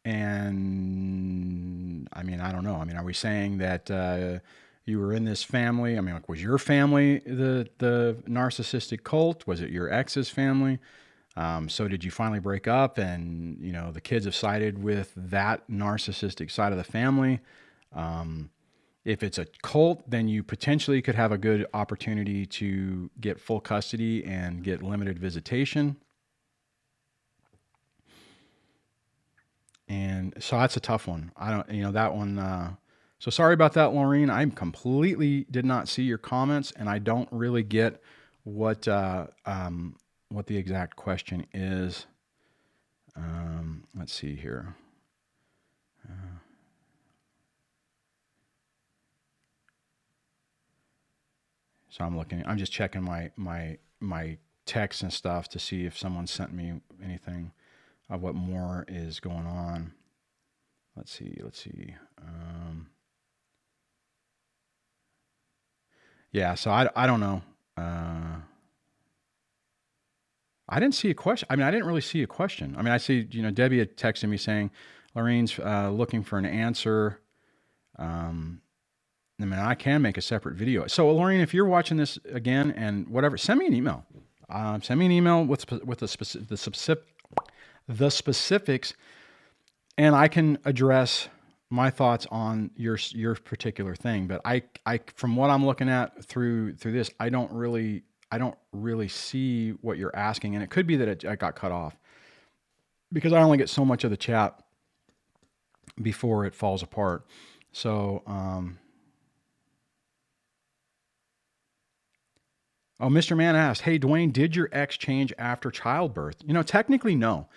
I mean, I don't know. I mean, are we saying that, you were in this family? I mean, like, was your family the narcissistic cult? Was it your ex's family? So did you finally break up and, you know, the kids have sided with that narcissistic side of the family? If it's a cult, then you potentially could have a good opportunity to get full custody and get limited visitation. And so that's a tough one. I don't, you know, that one, so sorry about that, Laureen. I completely did not see your comments and I don't really get what the exact question is. Let's see here. So I'm just checking my texts and stuff to see if someone sent me anything of what more is going on. Let's see. Yeah, so I don't know. I didn't see a question. I mean, I didn't really see a question. I mean, I see, you know, Debbie had texted me saying, Lorraine's looking for an answer. I mean, I can make a separate video. So, Lorraine, if you're watching this again and whatever, send me an email. Send me an email with the specifics, and I can address my thoughts on your particular thing. But I from what I'm looking at through this, I don't really see what you're asking, and it could be that I got cut off because I only get so much of the chat before it falls apart. So, oh, Mr. Mann asked, "Hey, Duane, did your ex change after childbirth?" You know, technically, no.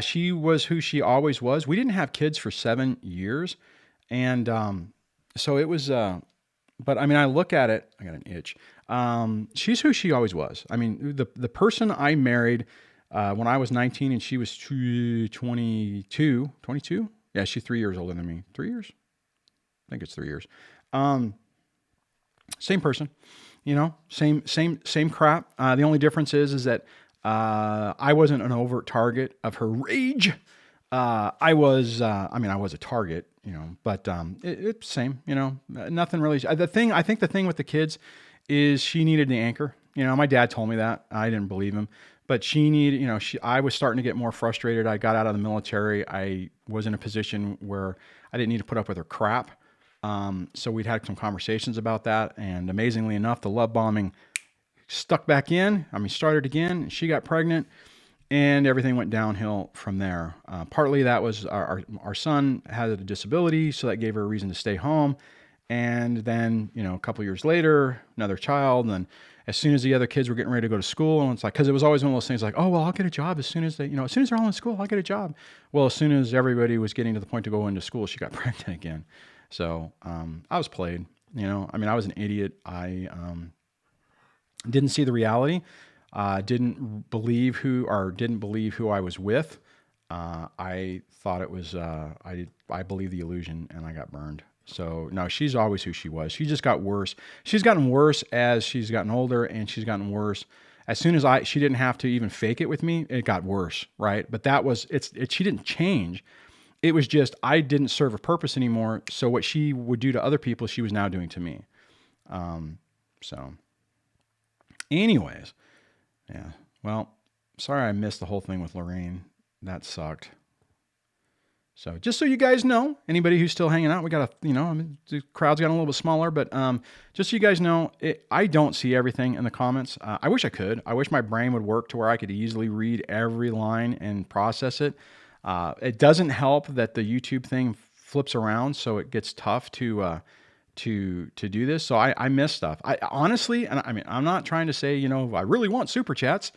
She was who she always was. We didn't have kids for 7 years, and so it was. But I mean, I look at it. I got an itch. She's who she always was. I mean, the person I married when I was 19 and she was 22. Yeah, she's 3 years older than me. 3 years? I think it's 3 years. Same person, you know, same crap. The only difference is that I wasn't an overt target of her rage. I was a target, you know, but it's same, you know, nothing really. I think the thing with the kids is she needed the anchor. You know, my dad told me that. I didn't believe him, but she needed, you know, I was starting to get more frustrated. I got out of the military. I was in a position where I didn't need to put up with her crap. So we'd had some conversations about that, and amazingly enough, the love bombing stuck back in. I mean, started again. She got pregnant, and everything went downhill from there. Partly that was our son had a disability, so that gave her a reason to stay home. And then, a couple years later, another child. And then as soon as the other kids were getting ready to go to school, and it's like, because it was always one of those things like, oh, well, I'll get a job as soon as they, as soon as they're all in school, I'll get a job. Well, as soon as everybody was getting to the point to go into school, she got pregnant again. So I was played, I was an idiot. I didn't see the reality. Didn't believe who I was with. I thought it was, I believed the illusion, and I got burned. So no, she's always who she was. She just got worse. She's gotten worse as she's gotten older, and she's gotten worse. As soon as she didn't have to even fake it with me, it got worse, right? But that was, she didn't change. It was just, I didn't serve a purpose anymore. So what she would do to other people, she was now doing to me. So anyways, yeah. Well, sorry I missed the whole thing with Lorraine. That sucked. So just so you guys know, anybody who's still hanging out, we got the crowd's gotten a little bit smaller, but just so you guys know, I don't see everything in the comments. I wish I could. I wish my brain would work to where I could easily read every line and process it. It doesn't help that the YouTube thing flips around, so it gets tough to do this. So I miss stuff. I honestly, and I'm not trying to say, I really want super chats.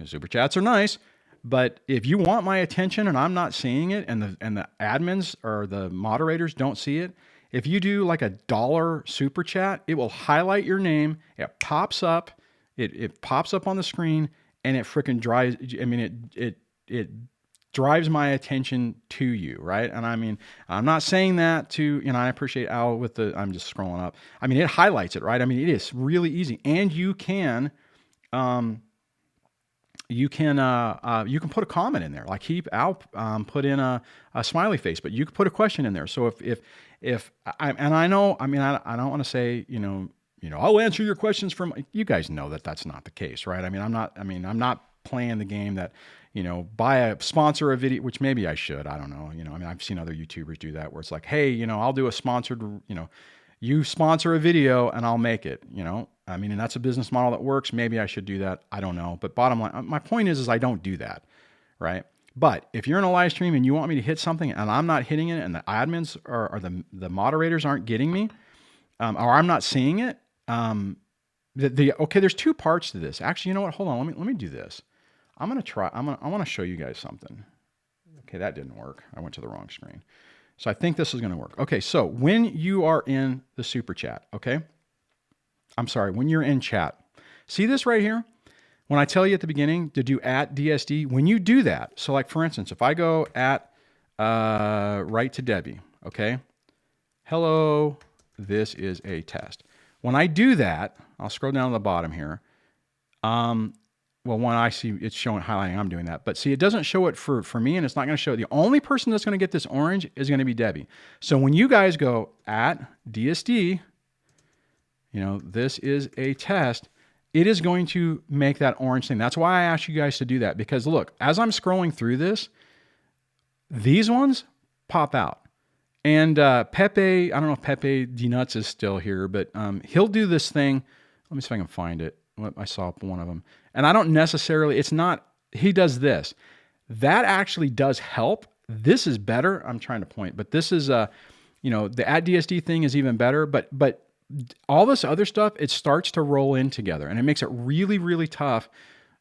Super chats are nice. But if you want my attention and I'm not seeing it, and the admins or the moderators don't see it, if you do like $1 super chat, it will highlight your name. It pops up. It pops up on the screen, and it freaking drives. It drives my attention to you, right? And I'm not saying that to, I appreciate Al with I'm just scrolling up. It highlights it, right? It is really easy, and you can. You can put a comment in there, like Al put in a smiley face, but you can put a question in there. So if I know, I don't want to say, I'll answer your questions from, you guys know that that's not the case, right? I'm not playing the game that, sponsor a video, which maybe I should, I don't know. I've seen other YouTubers do that where it's like, hey, I'll do a sponsored, you sponsor a video and I'll make it, and that's a business model that works. Maybe I should do that. I don't know. But bottom line, my point is I don't do that, right? But if you're in a live stream and you want me to hit something and I'm not hitting it, and the admins or the moderators aren't getting me, or I'm not seeing it, okay, there's two parts to this. Actually, you know what? Hold on. Let me do this. I want to show you guys something. Okay, that didn't work. I went to the wrong screen. So I think this is going to work. Okay, so when you are in the super chat, okay? I'm sorry, when you're in chat. See this right here? When I tell you at the beginning to do @DSD, when you do that, so like for instance, if I go write to Debbie, okay? Hello, this is a test. When I do that, I'll scroll down to the bottom here. When I see it's showing highlighting, I'm doing that. But see, it doesn't show it for me, and it's not going to show it. The only person that's going to get this orange is going to be Debbie. So when you guys go @DSD, this is a test, it is going to make that orange thing. That's why I asked you guys to do that, because look, as I'm scrolling through this, these ones pop out. And Pepe, I don't know if Pepe D Nuts is still here, but he'll do this thing. Let me see if I can find it. I saw one of them. And I don't necessarily, he does this. That actually does help. This is better. I'm trying to point, but this is, the @DSD thing is even better, but all this other stuff, it starts to roll in together, and it makes it really, really tough.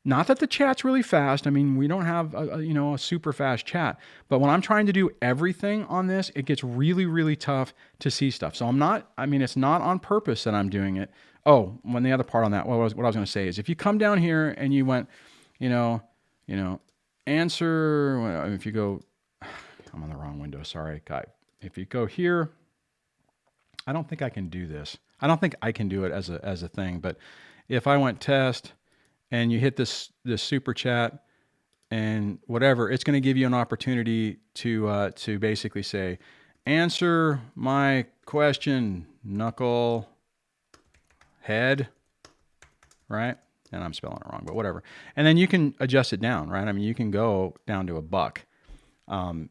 Not that the chat's really fast. We don't have a super fast chat, but when I'm trying to do everything on this, it gets really, really tough to see stuff. So it's not on purpose that I'm doing it. Oh, when the other part on that, what I was going to say is, if you come down here and you went, answer, if you go, I'm on the wrong window. Sorry, guy. If you go here, I don't think I can do this. I don't think I can do it as a thing. But if I went test and you hit this super chat and whatever, it's going to give you an opportunity to basically say, answer my question, knuckle head, right? And I'm spelling it wrong, but whatever. And then you can adjust it down, right? You can go down to $1. And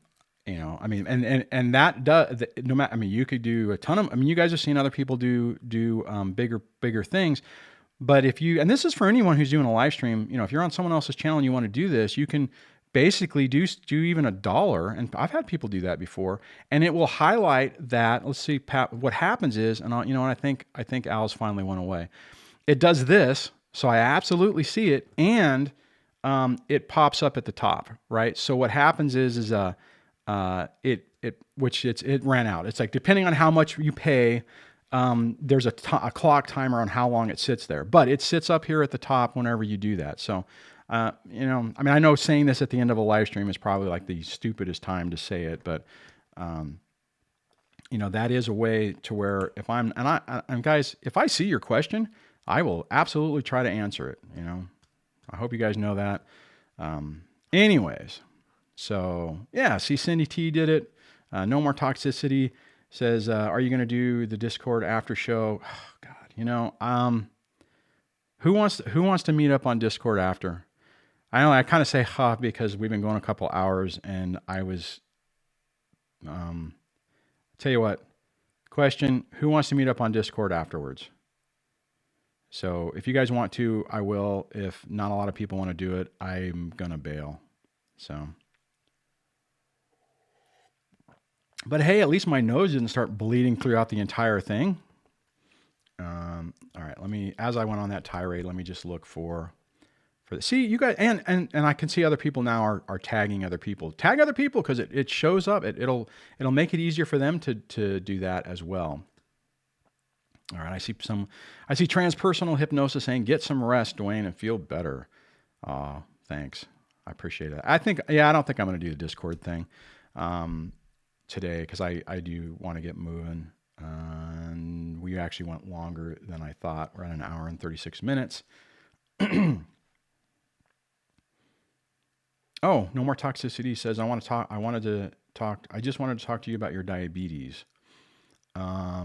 that does, no matter, you could do a ton of, you guys have seen other people do bigger things, But if you, and this is for anyone who's doing a live stream, if you're on someone else's channel and you want to do this, you can basically do even $1. And I've had people do that before, and it will highlight that. Let's see, Pat, what happens is, and I think Al's finally went away. It does this. So I absolutely see it. And it pops up at the top, right? So what happens is it ran out. It's like, depending on how much you pay, there's a clock timer on how long it sits there, but it sits up here at the top whenever you do that. So, I know saying this at the end of a live stream is probably like the stupidest time to say it, but, that is a way to where if and guys, if I see your question, I will absolutely try to answer it. I hope you guys know that. Anyways, so yeah, see, Cindy T did it. No More Toxicity says, are you going to do the Discord after show? Oh, God, who wants to meet up on Discord after? I know I kind of say because we've been going a couple hours, and I was, tell you what, question, who wants to meet up on Discord afterwards? So if you guys want to, I will. If not a lot of people want to do it, I'm going to bail. So, but hey, at least my nose didn't start bleeding throughout the entire thing. All right, as I went on that tirade, let me just look for see, you guys, and I can see other people now are tagging other people. Tag other people, because it shows up. It'll make it easier for them to do that as well. All right, I see transpersonal hypnosis saying, get some rest, Duane, and feel better. Thanks. I appreciate it. I don't think I'm going to do the Discord thing today, because I do want to get moving. And we actually went longer than I thought. We're at an hour and 36 minutes. Oh, No More Toxicity says, I just wanted to talk to you about your diabetes. I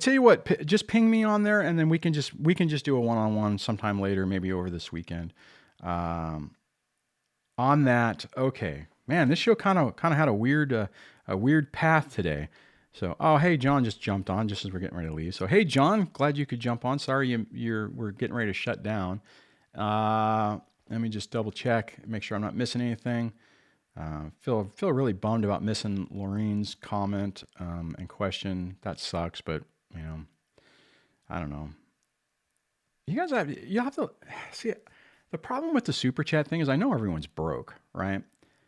tell you what, just ping me on there, and then we can just do a one-on-one sometime later, maybe over this weekend. On that, okay, man, this show kind of had a weird path today. So, hey, John just jumped on just as we're getting ready to leave. So, hey, John, glad you could jump on. Sorry, we're getting ready to shut down. Let me just double check, make sure I'm not missing anything. Feel really bummed about missing Laureen's comment and question. That sucks, but I don't know. You have to see. The problem with the super chat thing is I know everyone's broke, right?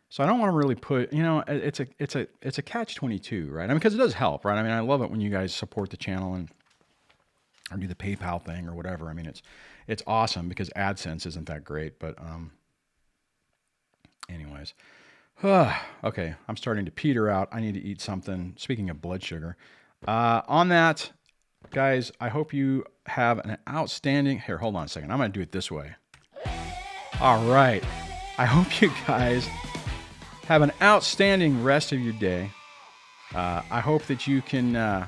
So I don't want to really put, it's a catch-22, right? Because it does help, right? I love it when you guys support the channel or do the PayPal thing or whatever. It's awesome because AdSense isn't that great, but anyways. Okay, I'm starting to peter out. I need to eat something. Speaking of blood sugar. On that, guys, I hope you have an outstanding... Here, hold on a second. I'm going to do it this way. All right. I hope you guys have an outstanding rest of your day. I hope that you can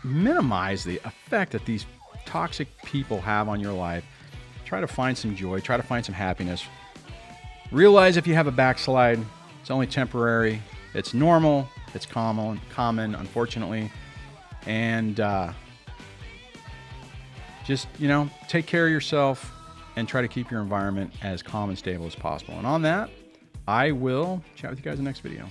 minimize the effect that these toxic people have on your life. Try to find some joy. Try to find some happiness. Realize if you have a backslide, it's only temporary. It's normal. It's common, unfortunately. And just, take care of yourself and try to keep your environment as calm and stable as possible. And on that, I will chat with you guys in the next video.